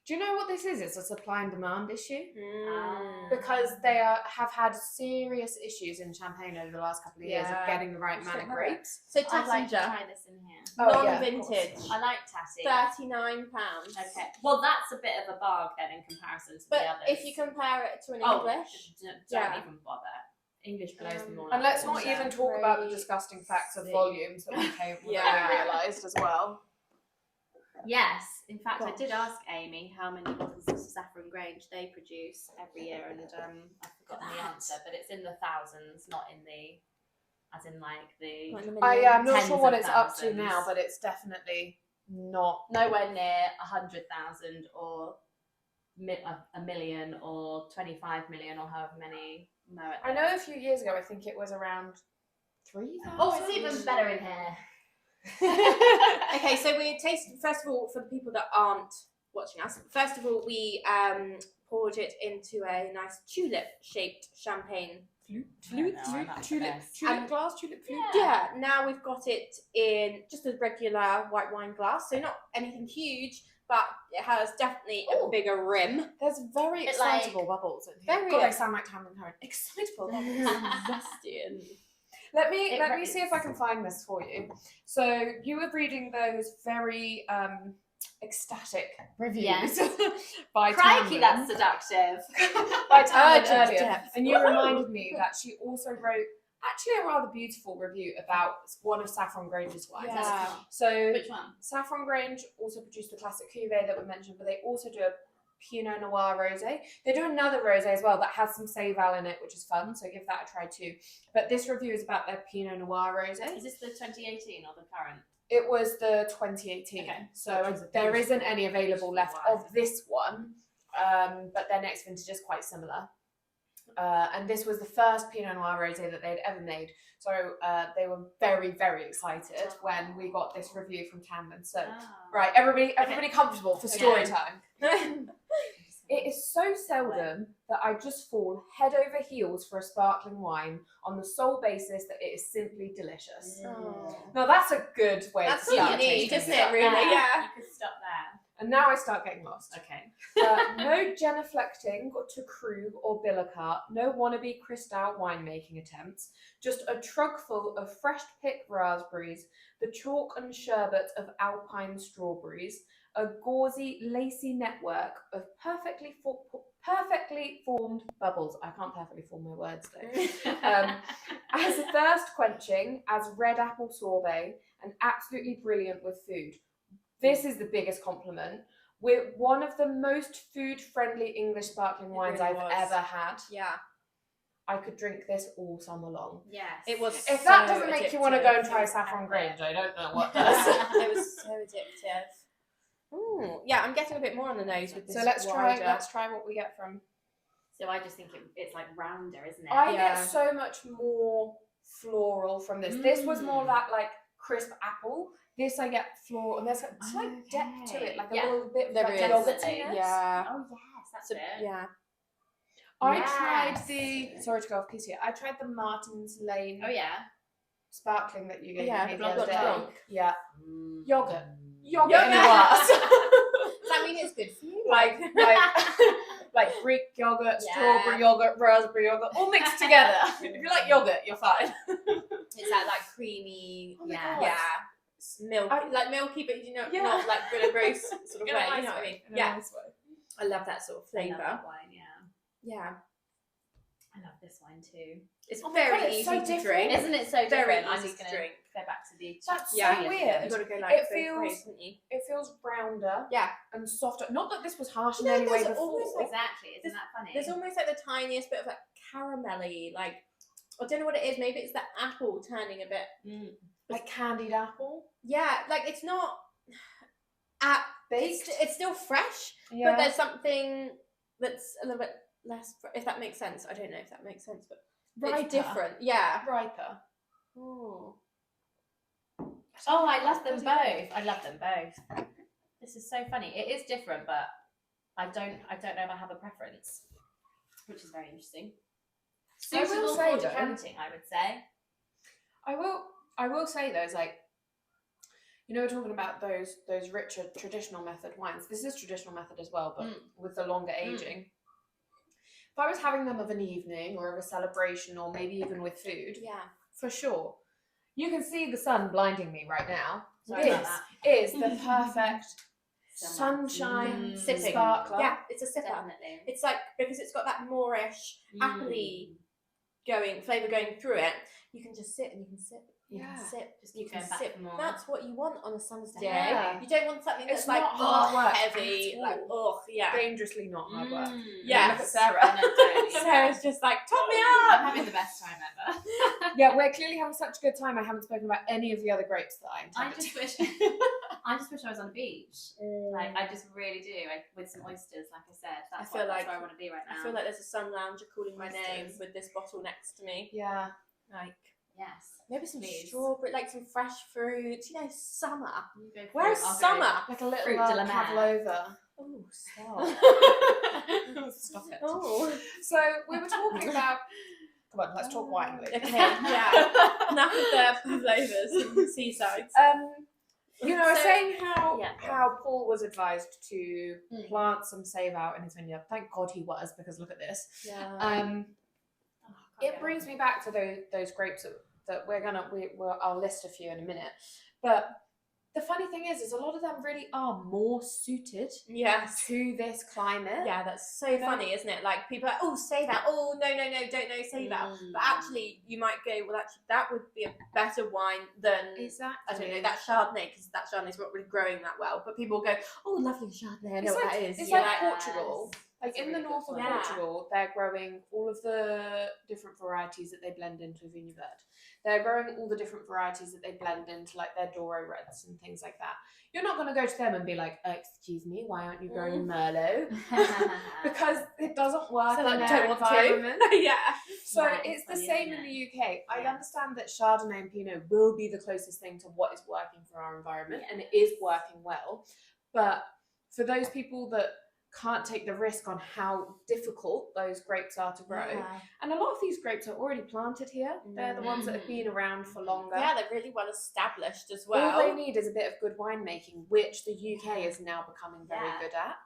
Do you know what this is? It's a supply and demand issue. Mm. Because they have had serious issues in Champagne over the last couple of years of getting the right amount of grapes. So I'd like to Tassinger, try this in here. Oh, yeah, of non-vintage, I like Tassie. £39. Okay. Well, that's a bit of a bargain then in comparison to But the others. if you compare it to an Oh, English, don't even bother. English blows them all And out. let's not even talk about the disgusting facts of volumes that we realised as well. Yes, in fact, I did ask Amy how many bottles of Saffron Grange they produce every year, and I've forgotten the answer, but it's in the thousands, not in the, as in like the. I'm not Tens sure what of it's up to thousands. now, but it's definitely not. Nowhere near 100,000 or a million or 25 million or however many. I know a few years ago, I think it was around 3,000. Oh, it's even better in here. Okay, so we tasted, first of all, for the people that aren't watching us, first of all, we poured it into a nice tulip-shaped champagne. Tulip glass, tulip flute. Yeah, now we've got it in just a regular white wine glass, so not anything huge, but it has definitely a bigger rim. There's very excitable bubbles in here. Very God, I sound like Cameron Curran. Excitable bubbles. Zesty and... Let me see if I can find this for you. So you were reading those very ecstatic reviews by Crikey, Tamlin. that's seductive. By Tamlin earlier. depth. And you reminded me that she also wrote actually a rather beautiful review about one of Saffron Grange's wines. Yeah. So Which one? Saffron Grange also produced the classic cuvee that we mentioned, but they also do a Pinot Noir rosé. They do another rosé as well that has some Seyval in it, which is fun, so give that a try too. But this review is about their Pinot Noir rosé. Is this the 2018 or the current? It was the 2018, Okay. so there isn't any available left of this one, but their next vintage is quite similar. And this was the first Pinot Noir rosé that they'd ever made, so they were very, very excited when we got this review from Tamlin. So, right, everybody comfortable for story time. It is so seldom that I just fall head over heels for a sparkling wine on the sole basis that it is simply delicious. Oh. Now that's a good way That's to what start you need, tasting isn't stuff. it, really? Yeah. You could stop there. And now I start getting lost. Okay. No genuflecting to Krug or Billicart, no wannabe Cristal winemaking attempts, just a trugful of fresh picked raspberries, the chalk and sherbet of alpine strawberries, a gauzy, lacy network of perfectly formed bubbles. I can't perfectly form my words though. As thirst quenching as red apple sorbet and absolutely brilliant with food. This is the biggest compliment. We're one of the most food-friendly English sparkling wines really I've was. ever had. Yeah. I could drink this all summer long. Yes. It was If that so doesn't make you want to go and try addictive. Saffron Grange, I don't know what does. It was so addictive. Ooh, yeah, I'm getting a bit more on the nose with this. So let's try wider. what we get from. So I just think it's like rounder, isn't it? I Yeah. get so much more floral from this. This was more that like crisp apple. This I get floral, and there's a slight depth to it, like a little bit of There like is. yogurtiness. Yeah. Oh yes, that's So, it. yeah. I tried the, sorry to go off piece here, I tried the Martin's Lane Oh yeah. sparkling that you gave me the Blanc other day. Blanc. Yeah. Mm. Yogurt in a glass. Does that mean it's good for you? like Greek yogurt, strawberry yogurt, raspberry yogurt, all mixed together. If you like yogurt, you're fine. It's that like creamy, Yeah. milky, like milky, but not like Brilla gross sort of way. You know what I mean? Yeah. I love that sort of I love flavour. that wine, Yeah. I love this wine too. It's Oh my very God, it's easy so to different. drink. Isn't it so Very different? I'm easy just to gonna drink. go back to the That's so weird. You've got to go like It both feels- ways, haven't you? It feels rounder Yeah. and softer. Not that this was harsh in No, any way there's before. almost like Exactly. Isn't that funny? There's almost like the tiniest bit of like caramelly, like I don't know what it is. Maybe it's the apple turning a bit. like candied apple. Yeah, like it's not. Baked. It's still fresh, Yeah. but there's something that's a little bit less. If that makes sense, I don't know if that makes sense, but Riper. it's different. Yeah. Riper. Oh. Oh, I love them both. I love them both. This is so funny. It is different, but I don't know if I have a preference, which is very interesting. I will Suitable say for though- decanting, I would say. I will say though, it's like, you know, we're talking about those richer traditional method wines. This is traditional method as well, but with the longer aging. If I was having them of an evening or of a celebration or maybe even with food, Yeah. for sure. You can see the sun blinding me right now. Sorry about This that. is the perfect sunshine Sipping. sparkler. Yeah, it's a sipper. Definitely. It's like because it's got that moreish, appley flavour going through it. You can just sit and you can sip. You Yeah. can sip. Just You keep can going back sip. for more. That's what you want on a summer's day. Yeah. You don't want something that's It's like not hard work heavy, at like all. yeah. Dangerously not hard work. Yeah. Look at Sarah. No, totally. Sarah's just like top me I'm up. having the best time ever. Yeah, we're clearly having such a good time. I haven't spoken about any of the other grapes that I I intended just to. wish I was on a beach. Like I just really do. Like with some oysters, like I said. That's feel that's like- where I want to be right now. I feel like there's a sun lounger calling my name Oysters. with this bottle next to me. Yeah. Like yes. maybe some Please. strawberry, like some fresh fruits. You know, summer. You go for Where's it, I'll go. summer? Like a little Fruit de la mer. pavlova. Oh, Stop it. Oh. So we were talking about. Come on, let's talk wine. Luke. Okay, yeah. Enough of the pavlovas and seasides. You know, I was So- saying Yeah. how Paul was advised to plant some Seyval in his vineyard. Thank God he was, because look at this. Yeah. It brings me back to those grapes that I'll list a few in a minute. But the funny thing is a lot of them really are more suited Yes. to this climate. Yeah, that's so funny, isn't it? Like people are like, oh, say that. Oh, no, don't know, say that. But actually, you might go, well, actually, that would be a better wine than Exactly. I don't know, that Chardonnay, because that Chardonnay's not really growing that well. But people go, oh, lovely Chardonnay. I know It's what like- that is. It's You're like Yes. Portugal. Like That's a in the really north good of one. Portugal, they're growing all of the different varieties that they blend into vineyard. They're growing all the different varieties that they blend into like their Douro reds and things like that. You're not going to go to them and be like, excuse me, why aren't you growing Merlot? Because it doesn't work So in like, their don't want to. environment. Yeah. So Right, it's the funny, same isn't in it? the UK. I Yeah. understand that Chardonnay and Pinot will be the closest thing to what is working for our environment, and it is working well. But for those people that can't take the risk on how difficult those grapes are to grow, and a lot of these grapes are already planted here. They're the ones that have been around for longer. Yeah, they're really well established as well. All they need is a bit of good winemaking, which the UK is now becoming very Yeah. good at.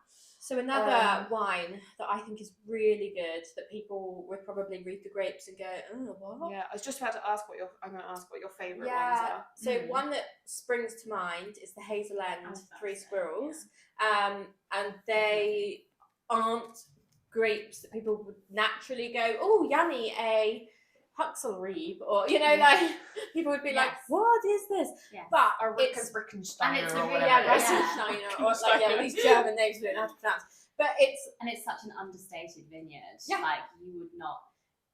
So another wine that I think is really good that people would probably read the grapes and go, oh, what? Yeah, I was just about to ask I'm going to ask what your favourite ones Yeah. are. So one that springs to mind is the Hazel End I was about Three to say, Squirrels. And they aren't grapes that people would naturally go, oh, yummy, a Huxelrieb, or like people would be like, Yes. what is this? Yes. But A it's Rickensteiner and it's a or really- whatever. yeah, it is. Reisensteiner, or like all these German names we don't know how to pronounce. But And it's such an understated vineyard. Yeah. Like you would not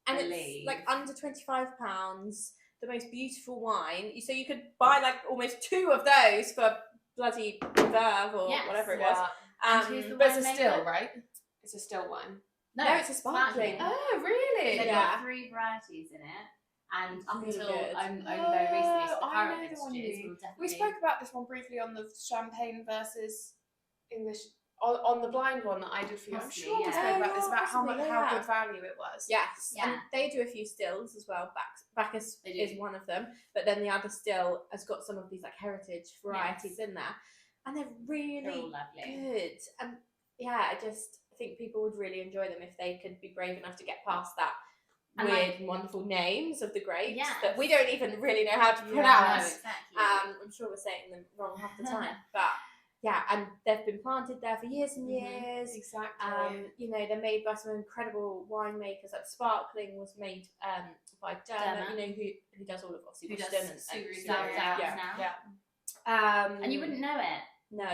and believe. it's like under £25, the most beautiful wine. So you could buy like almost two of those for bloody Verve or Yes. whatever it was. And who's the But it's a winemaker? still, right? It's a still wine. No, it's a sparkling. Oh, really? They've Yeah. got 3 varieties in it. And up Really until good. only very recently, so the I current know the one vintages you will definitely. We spoke about this one briefly on the champagne versus English on the blind one that I did for you. Possibly, I'm sure we yeah. spoke about this, Yeah, about how possibly, how yeah. good value it was. Yes, Yeah. and they do a few stills as well. Bacchus They do. is one of them, but then the other still has got some of these like heritage varieties in there, and they're really They're all lovely. good. And yeah, I just think people would really enjoy them if they could be brave enough to get past that And, weird and wonderful names of the grapes Yes. that we don't even really know how to No, pronounce. exactly. I'm sure we're saying them wrong half the time, but yeah, and they've been planted there for years and years. Exactly. You know, they're made by some incredible winemakers. Like Sparkling was made by Dermot, you know, who does all of obviously Who does Boston and Suru Suru, Stars yeah. now. And you wouldn't know it. No.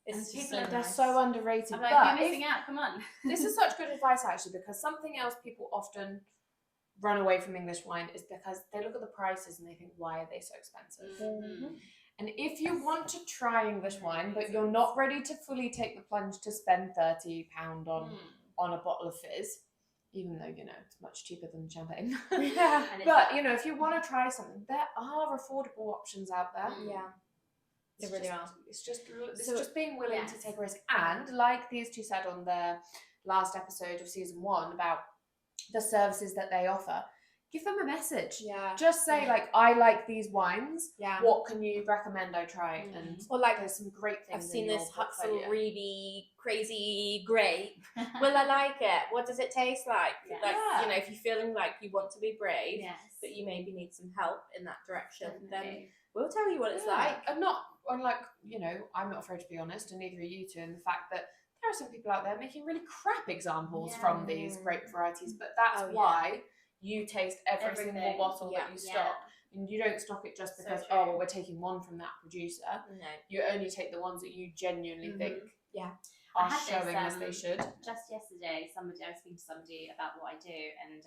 It's And just people so are They're nice. so underrated. I'm like, but you're missing out. Come on. this is such good advice actually, because something else people often run away from English wine is because they look at the prices and they think, why are they so expensive? Mhm. And if you want to try English wine, but you're not ready to fully take the plunge to spend £30 on a bottle of fizz, even though, you know, it's much cheaper than champagne. Yeah. And it's But, you know, if you want to try something, there are affordable options out there. Yeah. It's They really just, are. It's just So- just being willing to yes. take a risk. And like these two said on their last episode of season 1 about the services that they offer, give them a message. Yeah. Just say like, I like these wines. Yeah. What can you recommend I try? Mhm. And Or like, there's some great things. I've seen in your this Huxley portfolio. really crazy grape. Will I like it? What does it taste like? Yeah. Like, you know, if you're feeling like you want to be brave, Yes. but you maybe need some help in that direction, then Definitely. we'll tell you what it's like. And not, and like, you know, I'm not afraid to be honest, and neither are you two, in the fact that there are some people out there making really crap examples Yeah. from these grape varieties, but that's Oh, yeah. why you taste every single Everything. bottle Yeah. that you stock. And you don't stock it just So because, true. oh, well, we're taking one from that producer. No. You only take the ones that you genuinely Mhm. think Yeah. I are had this, showing as they should. Just yesterday, I was speaking to somebody about what I do, and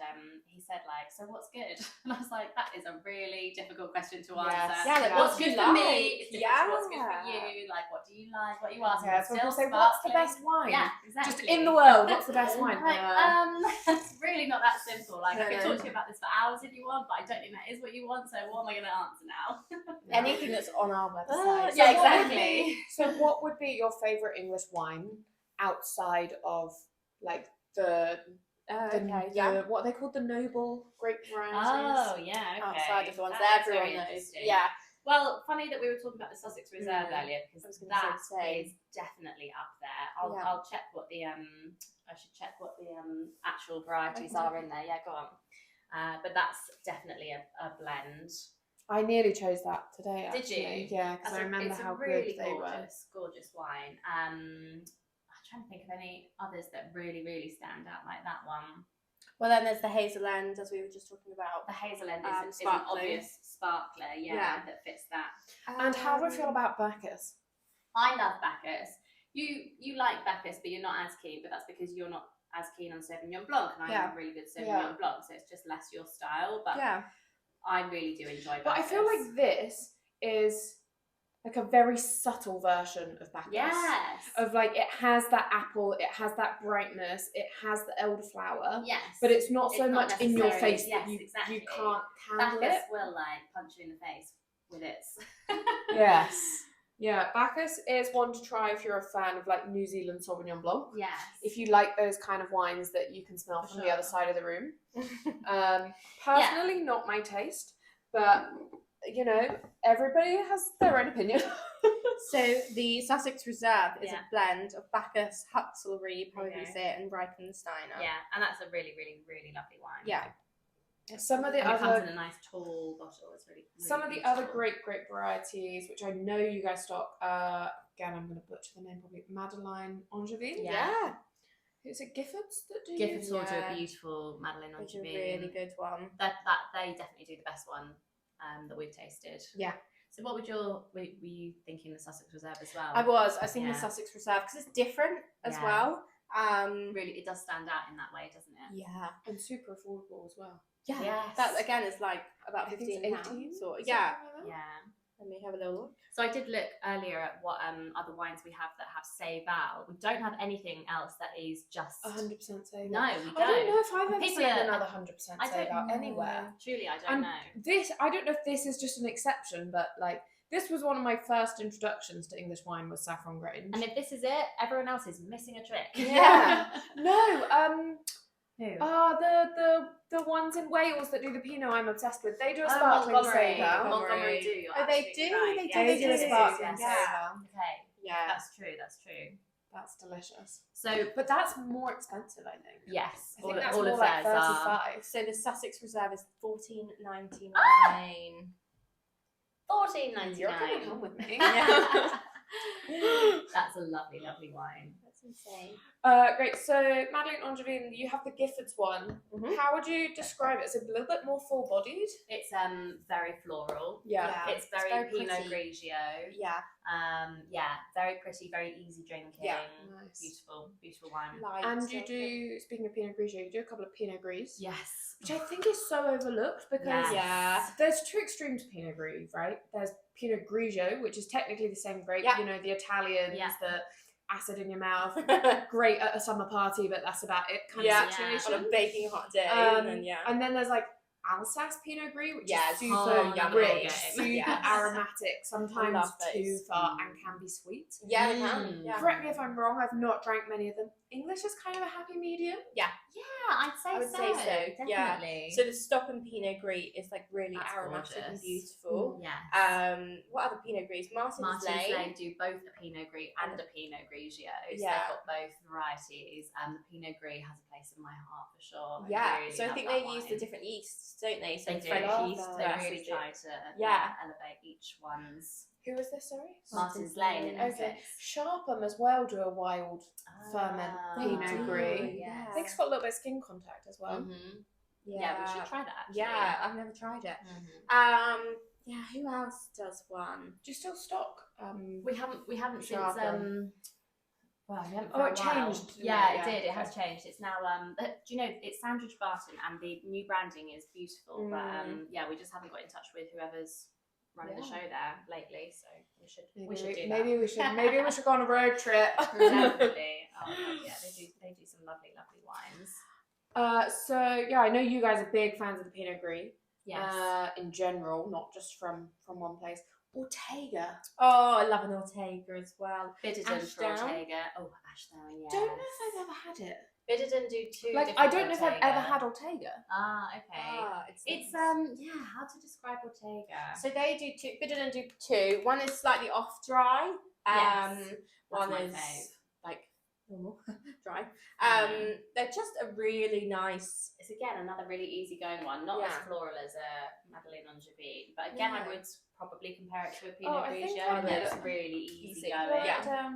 he said like, "So what's good?" And I was like, "That is a really difficult question to answer. Yes. Yeah, like, what's what do good you for me? like? It's different to what's good for Yeah. you. Like, what do you like? What you asking? Yeah, so people Still say, what's the sparkling? best wine? Yeah, exactly. Just in the world, what's the best wine? Like, it's really not that simple. Like, I could talk to you about this for hours if you want, but I don't think that is what you want. So what am I going to answer now? Anything that's on our website. Yeah, what would exactly. be- So what would be your favourite English wine outside of like the what are they called, the noble grape varieties? Oh, yeah, okay. Outside of the ones That that is everyone very knows. interesting. Yeah. Well, funny that we were talking about the Sussex Reserve Mm. earlier, I was because gonna say that the same. is definitely up there. Yeah. I'll check what the I should check what the actual varieties are in there. Yeah, go on. But that's definitely a blend. I nearly chose that today. Did you? Actually. Yeah, because I remember it's how a really good they were. gorgeous wine. I'm trying to think of any others that really, really stand out like that one. Well, then there's the Hazel End, as we were just talking about. The Hazel End is an Sparkling. obvious sparkler, Yeah. that fits that. And how do I feel about Bacchus? I love Bacchus. You like Bacchus, but you're not as keen, but that's because you're not as keen on Sauvignon Blanc, and I have a really good Sauvignon Blanc, so it's just less your style, but I really do enjoy Bacchus. But I feel like this is like a very subtle version of Bacchus. Yes. Of like, it has that apple, it has that brightness, it has the elderflower. Yes. But it's not It's so not much in your necessarily- face yes, that you exactly. can't handle Bacchus it. will like punch you in the face with its. Yes. Yeah, Bacchus is one to try if you're a fan of like New Zealand Sauvignon Blanc. Yes. If you like those kind of wines that you can smell from the other side of the room. Personally, not my taste, but you know, everybody has their own opinion. So the Sussex Reserve is Yeah. a blend of Bacchus, Huxley, probably Okay. say it, and Reichensteiner. Yeah, and that's a really, really, really lovely wine. Yeah. Some of the And it comes other in a nice tall bottle. It's really, really some of the other beautiful. great grape varieties, which I know you guys stock, again I'm going to butcher the name probably, Madeleine Angevine. Yeah. Is it Giffords that do? Gifford's also Yeah. a beautiful Madeleine It's a Angevine. really good one. That they definitely do the best one that we've tasted. Yeah. So what were you thinking the Sussex Reserve as well? I was thinking Yeah. the Sussex Reserve because it's different as Yeah. well. Really, it does stand out in that way, doesn't it? Yeah. And super affordable as well. Yeah. Yes. That again is like about I think it's £15. 18 Or, something yeah. like that. Yeah. Let me have a little look. So I did look earlier at what other wines we have that have Seyval. We don't have anything else that is just 100% Seyval. No, we don't. I don't know if I've ever People seen are- another 100% Seyval anywhere. Truly, I don't know. This, I don't know if this is just an exception, but like this was one of my first introductions to English wine was Saffron Grange. And if this is it, everyone else is missing a trick. Yeah. No, Who? the ones in Wales that do the Pinot I'm obsessed with. They do a sparkling Seyval. Montgomery do. You're Oh, they absolutely do. right. They They do a sparkling yes. Seyval. Okay. Yeah. That's true. That's delicious. So, But that's more expensive, I think. yes, I think that's all more of like theirs are. 35. So the Sussex Reserve is $14.99. $14.99. You're coming home with me. Yeah. That's a lovely, lovely wine. That's insane. Great. So, Madeleine Angevine, you have the Giffords one. Mhm. How would you describe it? It's a little bit more full-bodied. It's very floral. Yeah. It's very, very Pinot pretty. Grigio. Yeah. Very pretty, very easy drinking. Yeah. Nice. Beautiful wine. Light, And you so do, speaking of Pinot Grigio, you do a couple of Pinot Gris. Yes. Which I think is so overlooked because Yeah. there's two extremes to Pinot Gris, right? There's Pinot Grigio, which is technically the same grape. Yeah. You know, the Italians, Yeah. the acid in your mouth, good. great at a summer party, but that's about it kind Yeah. of situation. On a baking hot day. And then there's like Alsace Pinot Gris, which Yeah, is it's super so yummy. rich, Yes. super aromatic, sometimes love too those. far, and can be sweet. Yeah, they can. Mm. Yeah. Correct me if I'm wrong, I've not drank many of them. English is kind of a happy medium. Yeah, I'd say I would so. say so, yeah. Definitely. So the Stockholm Pinot Gris is like really That's aromatic and gorgeous. beautiful. Yes. What other Pinot Gris? Martin's Martin's Lane. Lane do both a Pinot Gris and a Pinot Grigio. So Yeah. they've got both varieties. And the Pinot Gris has a place in my heart for sure. Yeah. really So I love think that they use the wine. different yeasts, don't they? So They do. French Love yeast. that. They versus really the- try to Yeah. elevate each one's. Who was this, sorry? Martin's Lane in Okay. Essex. Sharpham as well do a wild ferment Pinot do, Gris. yeah. I think it's got a little bit of skin contact as well. Yeah, we should try that actually. Yeah, I've never tried it. Mhm. Yeah, who else does one? Do you still stock? We haven't since Sharpham. well, we haven't Oh, for it a while. changed, didn't Yeah, it? it Yeah, did. It has okay. changed. It's now do you know it's Sandridge Barton and the new branding is beautiful. But yeah, we just haven't got in touch with whoever's running the Yeah. show there lately. So we should do that. Maybe we should go on a road trip. Definitely. Oh God, yeah, they do some lovely wines. So yeah, I know you guys are big fans of the Pinot Gris. Yes. In general, not just from one place. Ortega. Oh, I love an Ortega as well. Biddenden for Ashdown. Ortega. Oh, Ashdown, yes. Don't know if I've ever had it. Biddenden do two. Like, I don't know if I've ever had Ortega. Ah, okay. It's how to describe Ortega. So they do two. Biddenden do two. One is slightly off dry. Yes. One my is fave. like normal dry. They're just a really nice. It's again another really easygoing one, not as Yeah. floral as a Madeleine Angevine, but again I No. would probably compare it to a Pinot Oh, I think Grigio. I would. It's really easygoing. Easy. Yeah.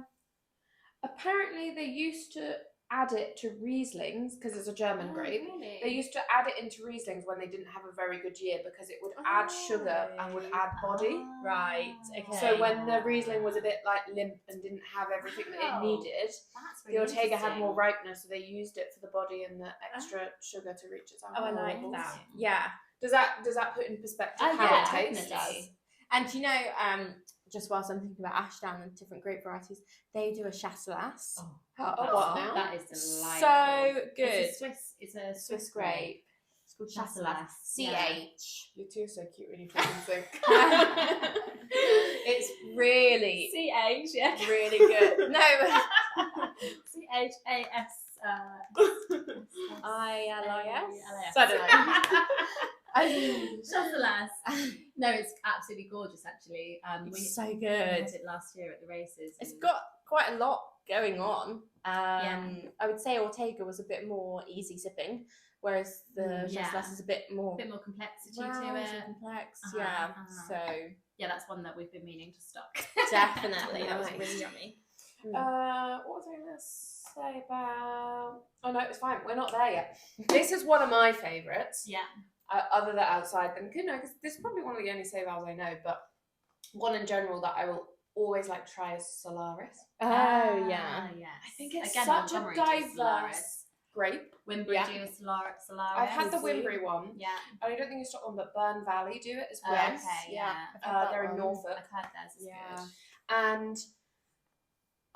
But, apparently they used to add it to Rieslings because it's a German grape. Really? They used to add it into Rieslings when they didn't have a very good year because it would add sugar and would add body. Right, okay. So when the Riesling was a bit like limp and didn't have everything that Wow. it needed, That's the really Ortega had interesting. more ripeness, so they used it for the body and the extra sugar to reach its Oh, I like levels. that. Yeah. Does that put in perspective Oh, how yeah, it tastes? definitely. And you know, just whilst I'm thinking about Ashdown and different grape varieties, they do a Chasselas. What now? That is delightful. So good. It's a Swiss grape. It's called Chasselas. Chasselas. CH. You two are so cute when you talk in sync. It's really, CH, yeah. really good. No, CHAS. ILIS. So I don't know. Chasselas. No, it's absolutely gorgeous actually. It's so We good. had it last year at the races. It's and- got quite a lot going on. Yeah. I would say Ortega was a bit more easy sipping, whereas the Yeah. Chasselas is a bit more a bit more complexity round to and it. complex. Uh-huh, Yeah. uh-huh. So Yeah, that's one that we've been meaning to stock. definitely, that was Nice. really yummy. What was I going to say about... Oh no, it's fine. We're not there yet. This is one of my favourites. Yeah. Other than outside them, because this is probably one of the only Seyvals I know, but one in general that I will always like to try is Solaris. Oh yeah. Yes. I think it's Again, such a Montgomery does diverse. Solaris. grape. Wimbri do a Solaris. I've had the Wimbri one. Yeah. And I don't think it's stock one, but Burn Valley do it as well. Okay, yeah. They're in Norfolk. I've heard theirs is good. And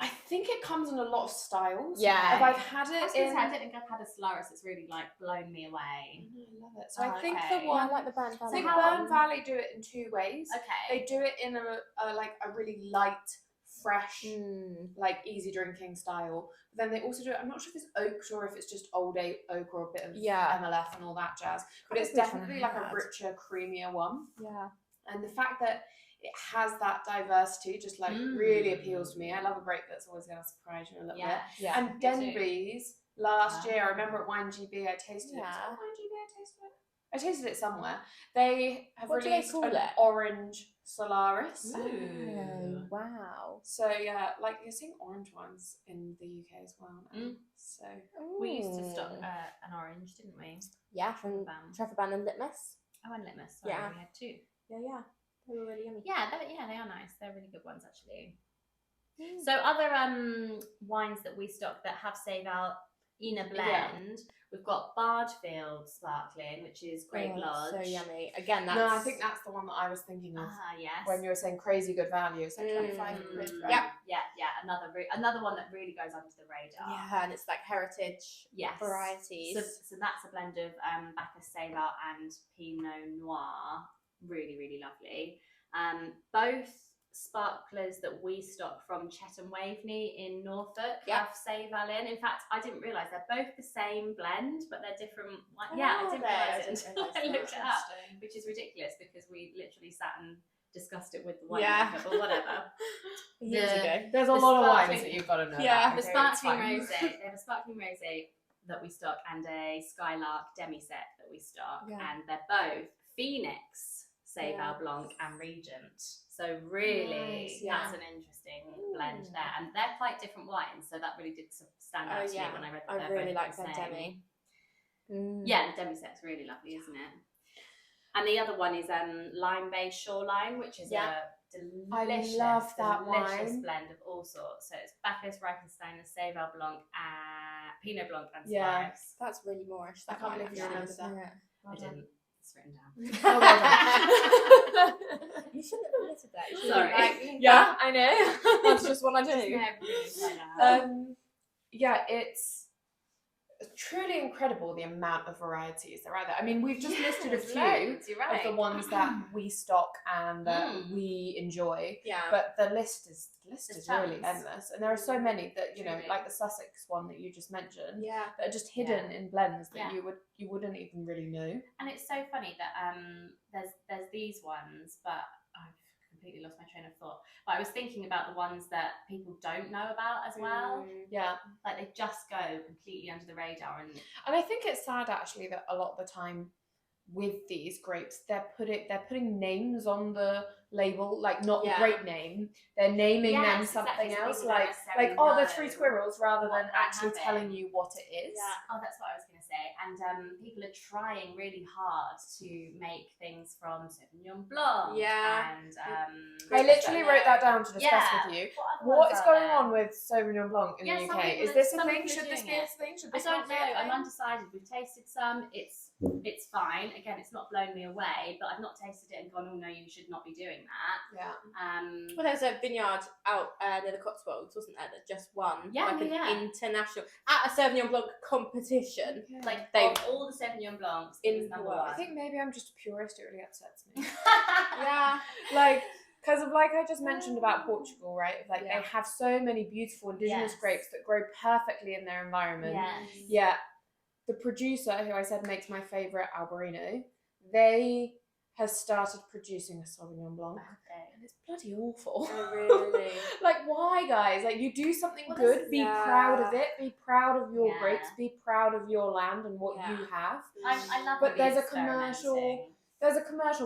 I think it comes in a lot of styles. Yeah. If I've had it I don't think I've had a Solaris that's really like blown me away. I love it. So I think the one, I like the Burn Valley. I think Burn Valley do it in 2 ways. Okay. They do it in a really light, fresh, like easy drinking style. But then they also do it, I'm not sure if it's oaks or if it's just old oak or a bit of MLF and all that jazz. But it's definitely like a richer, creamier one. Yeah. And the fact that it has that diversity just like really appeals to me. I love a grape that's always going to surprise you a little bit. Yeah. And Denby's last year, I remember at Wine GB I tasted it. Was it at Wine GB I tasted it? I tasted it somewhere. They have released an orange Solaris. Ooh. Wow. So yeah, like you're seeing orange ones in the UK as well now. So we used to stock an orange, didn't we? Yeah, from Trevor Ban and Litmus. Oh, and Litmus. Sorry, we had 2. Yeah. They were really yummy. Yeah, they are nice. They're really good ones, actually. So other wines that we stock that have Seyval in a blend, we've got Bardfield Sparkling, which is Grape Lodge. So yummy. Again, no, I think that's the one that I was thinking of. Yes. When you were saying crazy good value, it's like 25 quid. Right? Yeah. Another one that really goes under the radar. Yeah, and it's like heritage varieties. So that's a blend of Bacchus Seyval and Pinot Noir. Really, really lovely. Both sparklers that we stock from Chet and Waveney in Norfolk have Seyval in. In fact, I didn't realise they're both the same blend, but they're different. I didn't realise it until I looked it up, which is ridiculous because we literally sat and discussed it with the winemaker, but whatever. There's a lot of wines that you've got to know. Yeah, the sparkling rosé. They have a sparkling rosé that we stock and a Skylark demi-sec that we stock, and they're both Phoenix Seyval Blanc and Regent. So really, that's an interesting blend there. And they're quite different wines, so that really did stand out to me when I read that. I really like their demi. Yeah, the demi-sec's really lovely, isn't it? And the other one is Lime-based Shoreline, which is a delicious, delicious blend of all sorts. So it's Bacchus, Reichenstein, Seyval Blanc, Pinot Blanc and Solaris. That's really Moorish. I can't believe you remember that. I didn't. It's written down. You shouldn't have admitted that. Sorry. Yeah, I know. That's just what I do. It's truly incredible the amount of varieties that are out there. I mean, we've just listed a few of the ones that we stock and that we enjoy. Yeah. But the list is really endless, and there are so many that like the Sussex one that you just mentioned. Yeah. That are just hidden in blends that you wouldn't even really know. And it's so funny that there's these ones, but I've completely lost my train of thought. But I was thinking about the ones that people don't know about as well. Yeah. Like they just go completely under the radar. And I think it's sad actually that a lot of the time with these grapes, they're putting names on the label, like not the grape name. They're naming them something else, like they're 3 squirrels, rather than actually telling you what it is. Yeah. Oh, that's what I was going to say. And people are trying really hard to make things from Sauvignon Blanc. Yeah. And I literally wrote that down to discuss with you. What is going on with Sauvignon Blanc in the UK? Is this a thing? Should this be a thing? I don't know. I'm undecided. We've tasted some. It's fine. Again, it's not blown me away, but I've not tasted it and gone, oh no, you should not be doing that. Yeah. Well, there's a vineyard out near the Cotswolds, wasn't there, that just won an international at a Sauvignon Blanc competition. Okay. Like they all the Sauvignon Blancs in the world. I think maybe I'm just a purist. It really upsets me. Yeah. Because of I just mentioned about Portugal, right? They have so many beautiful indigenous grapes that grow perfectly in their environment. Yes. Yeah. The producer, who I said makes my favourite Albarino, they have started producing a Sauvignon Blanc. Okay. And it's bloody awful. Oh, really? Why, guys? You do something good, be proud of it, be proud of your grapes, be proud of your land and what you have. I love but there's a commercial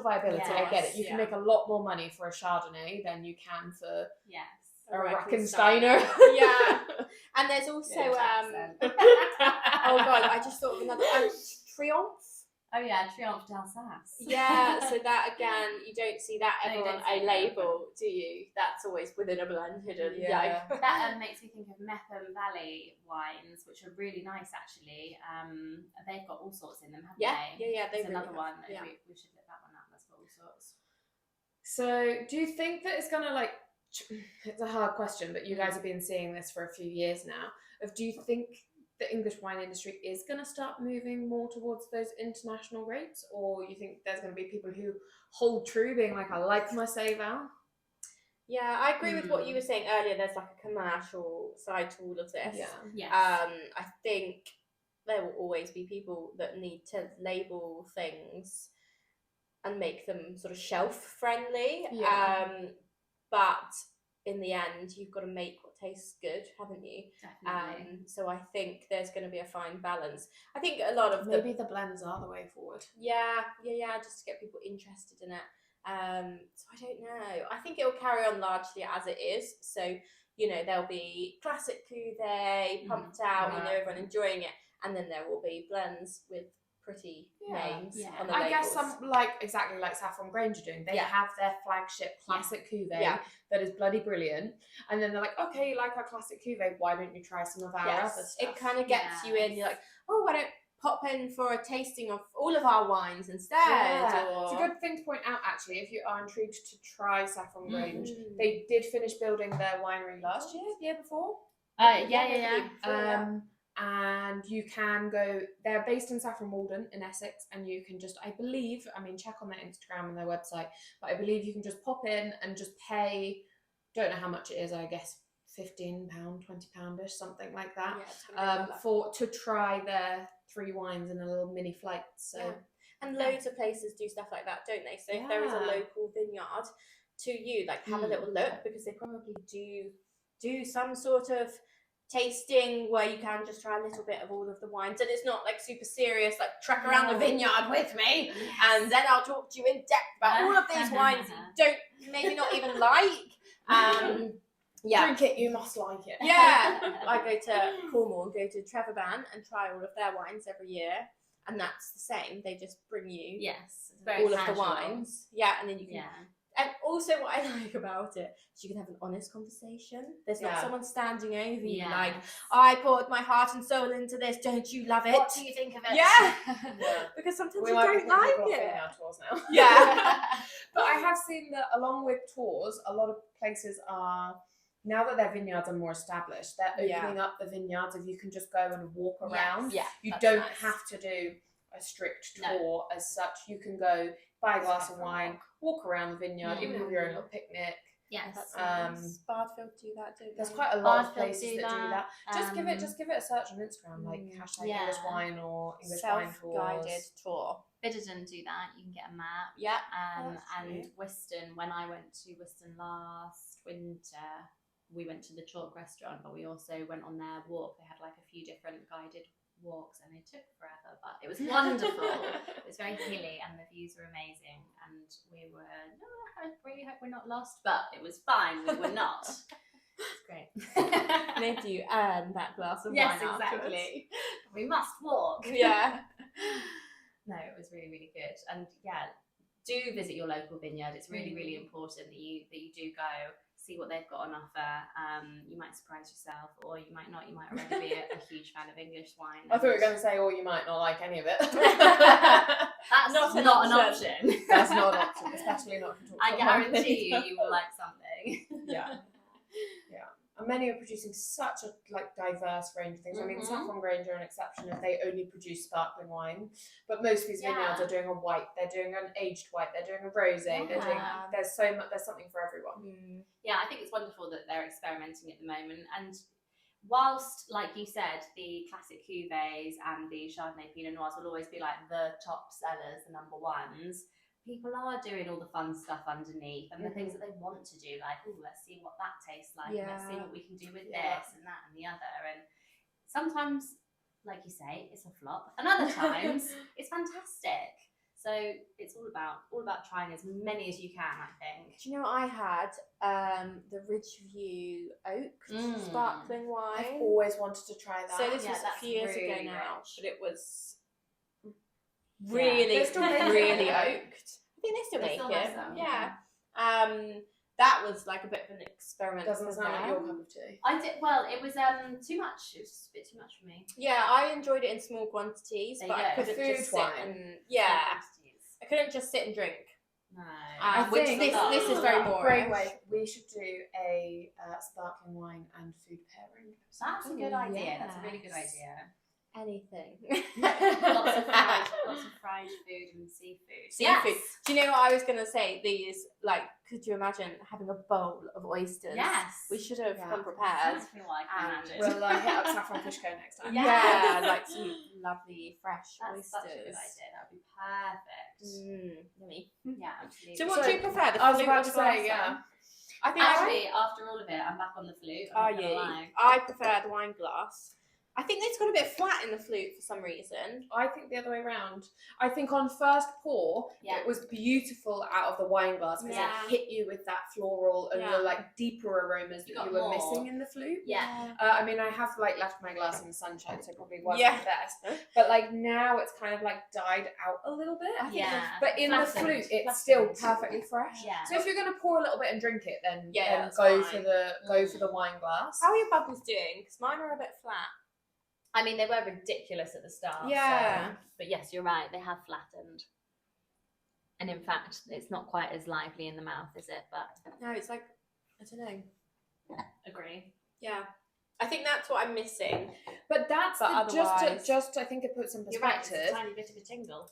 viability. Yes. I get it. You can make a lot more money for a Chardonnay than you can for a Reichensteiner. Yeah. And there's also oh god, I just thought of another Triomphe. Oh yeah, Triomphe d'Alsace. Yeah, so that again, you don't see that No, you ever on don't see a it label, do you? That's always within a blend hidden. Yeah. That makes me think of Mepham Valley wines, which are really nice actually. They've got all sorts in them, haven't they? Yeah. There's another one. Yeah. We should look that one up. That's got all sorts. So do you think that it's gonna like? It's a hard question, but you guys have been seeing this for a few years now. Do you think the English wine industry is going to start moving more towards those international grapes, or you think there's going to be people who hold true, being like, I like my Seyval? Yeah, I agree with what you were saying earlier. There's like a commercial side to all of this. Yeah. I think there will always be people that need to label things and make them sort of shelf friendly. Yeah. But in the end, you've got to make what tastes good, haven't you? Definitely. So I think there's going to be a fine balance. I think a lot of maybe the blends are the way forward. Yeah, just to get people interested in it. So I don't know. I think it will carry on largely as it is. So, you know, there'll be classic cuvee pumped out, you know, everyone enjoying it, and then there will be blends with pretty names on the labels. I guess some exactly like Saffron Grange are doing. They have their flagship classic cuvee that is bloody brilliant, and then they're like, okay, you like our classic cuvee, why don't you try some of our other stuff? It kind of gets you in. You're like, oh, why don't pop in for a tasting of all of our wines instead? It's a good thing to point out actually, if you are intrigued to try Saffron Grange. They did finish building their winery last year, the year before. And you can go, they're based in Saffron Walden in Essex, and you can just, I believe, check on their Instagram and their website, but I believe you can just pop in and just pay, don't know how much it is, I guess £15, £20-ish, something like that, to try their 3 wines in a little mini flight. So and loads of places do stuff like that, don't they? So if there is a local vineyard to you, like have a little look, because they probably do some sort of tasting where you can just try a little bit of all of the wines, and it's not like super serious, like trek around the vineyard with me and then I'll talk to you in depth about all of these wines you don't maybe not even like. Drink it, you must like it. I go to Cornwall, go to Trevor Ban and try all of their wines every year, and that's the same. They just bring you all of the wines, and then you can and also what I like about it is you can have an honest conversation. There's not someone standing over you like, I poured my heart and soul into this, don't you love it? What do you think of it? Because sometimes you don't like it. Tours now. But I have seen that along with tours, a lot of places are, now that their vineyards are more established, they're opening up the vineyards, if you can just go and walk around. You don't have to do a strict tour as such. You can go buy a glass of wine, walk around the vineyard, even have your own little picnic. That's nice. Bardfield do that, don't they? There's quite a lot of places that do that. Just give it a search on Instagram, like hashtag English wine or English wine tours. Self-guided tour. Bidderton do that. You can get a map. And Whiston, when I went to Whiston last winter, we went to the Chalk restaurant, but we also went on their walk. They had like a few different guided walks, and they took forever, but it was wonderful. It was very hilly and the views were amazing, and we were, I really hope we're not lost, but it was fine, we were not. It's great. Made you earn that glass of wine. Yes, exactly. We must walk. No, it was really, really good. And do visit your local vineyard. It's really, really important that you do go, see what they've got on offer. You might surprise yourself, or you might not. You might already be a huge fan of English wine. I thought you were going to say, or you might not like any of it. That's not an option. That's not an option, especially not to talk I guarantee you will like something. And many are producing such a diverse range of things. I mean, Saffron Grange are an exception if they only produce sparkling wine, but most of these vineyards are doing a white, they're doing an aged white, they're doing a rosé, they're doing, there's something for everyone. Yeah, I think it's wonderful that they're experimenting at the moment, and whilst, like you said, the classic cuvées and the Chardonnay Pinot Noirs will always be like the top sellers, the number ones, people are doing all the fun stuff underneath and the things that they want to do, like, oh, let's see what that tastes like, let's see what we can do with this and that and the other. And sometimes, like you say, it's a flop, and other times it's fantastic. So it's all about trying as many as you can, I think. Do you know, I had the Ridgeview Oak sparkling wine. I've always wanted to try that. So this was a few years ago now, but it was really, They're still making really it. oaked. I think they still They make still it. make some, Yeah. That was like a bit of an experiment. Doesn't for sound like them. your cup of tea. I did well. It was too much. It was just a bit too much for me. Yeah, I enjoyed it in small quantities, There but you I go. couldn't Food just wine. sit and I couldn't just sit and drink. No. Which think this is very Great boring. way. We should do a sparkling wine and food pairing. That's a good idea. That's a really good Yes. idea. Anything. Lots of fried food and seafood. Seafood. Yes. Do you know what I was gonna say? These, like, could you imagine having a bowl of oysters? Yes. We should have Yeah. come prepared. Exactly what I And can imagine. We'll hit up Saffron Fishco next time. Yeah, like some lovely fresh That's oysters. such a good idea. That would be perfect. Yummy. Yeah, absolutely. So what do you prefer? The I was flute about or to the say, glass yeah. one? I think Actually, after all of it, I'm back on the flute. I'm Are not gonna you? lie. I prefer the wine glass. I think it's got a bit flat in the flute for some reason. I think the other way around. I think on first pour, Yeah. it was beautiful out of the wine glass because Yeah. it hit you with that floral and Yeah. the like deeper aromas You that got you were more. missing in the flute. Yeah. I mean, I have like left my glass in the sunshine, so it probably wasn't Yeah. the best. But like now, it's kind of like died out a little bit. Yeah. But in the Flattened. flute, it's Flattened. still perfectly fresh. Yeah. So if you're gonna pour a little bit and drink it, then Yeah, then that's go fine. for the wine glass. How are your bubbles doing? Because mine are a bit flat. I mean, they were ridiculous at the start. Yeah. So, but yes, you're right. They have flattened. And in fact, it's not quite as lively in the mouth, is it? But No, it's like, I don't know. agree. Yeah. I think that's what I'm missing. But that's But the, otherwise- just I think it puts in You're right. It's perspective. a tiny bit of a tingle,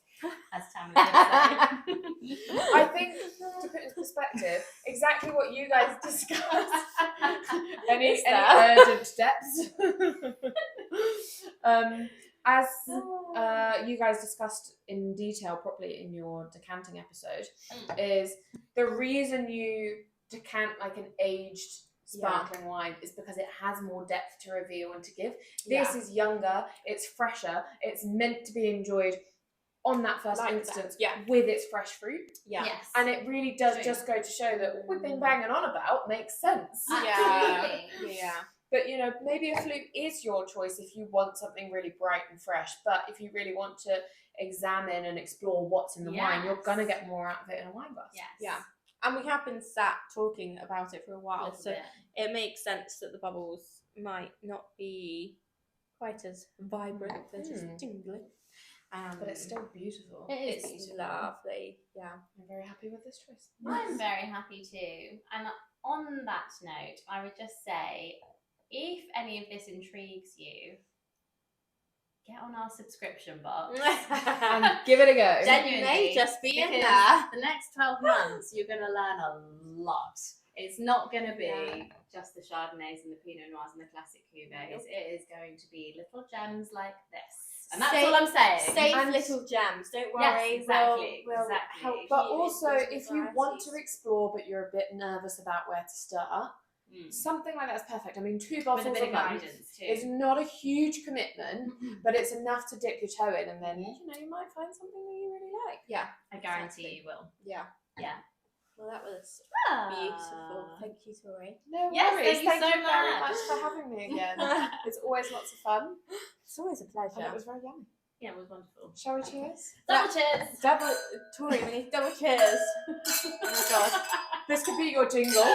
as Tam was going to I think to put in perspective, exactly what you guys discussed. any urgent steps? As you guys discussed in detail properly in your decanting episode, is the reason you decant like an aged sparkling wine is because it has more depth to reveal and to give. This is younger, it's fresher, it's meant to be enjoyed on that first Like instance that, yeah. with its fresh fruit. Yeah. Yes. And it really does True. just go to show that what we've been banging on about makes sense. Absolutely. Yeah. But you know, maybe a flute is your choice if you want something really bright and fresh. But if you really want to examine and explore what's in the wine, you're gonna get more out of it in a wine glass. Yes. Yeah. And we have been sat talking about it for a while, Little so bit. it makes sense that the bubbles might not be quite as vibrant. They're just tingly. But it's still beautiful. It is It's beautiful. lovely. Yeah. I'm very happy with this choice. I'm very happy too. And on that note, I would just say, if any of this intrigues you, get on our subscription box. And give it a go. Genuinely, may just be in because there. the next 12 months, you're going to learn a lot. It's not going to be just the Chardonnays and the Pinot Noirs and the classic cuvées. It is going to be little gems like this. And that's all I'm saying. Safe And- little gems. Don't Yes, worry. exactly, We'll exactly. help But you also, with if you want to varieties. explore but you're a bit nervous about where to start, something like that's perfect. I mean, 2 With bottles a bit a of month guidance too. is not a huge commitment, but it's enough to dip your toe in, and then you know you might find something that you really like. Yeah. I guarantee you will. Yeah. Yeah. Well, that was beautiful. Thank you, Tory. No Yes, worries. thank you so very much. much for having me again. It's always lots of fun, It's always a and it pleasure. was very yummy. Yeah, it was wonderful. Shall we cheers? Double cheers. Double, Tory, we need double cheers. Oh my god. This could be your jingle.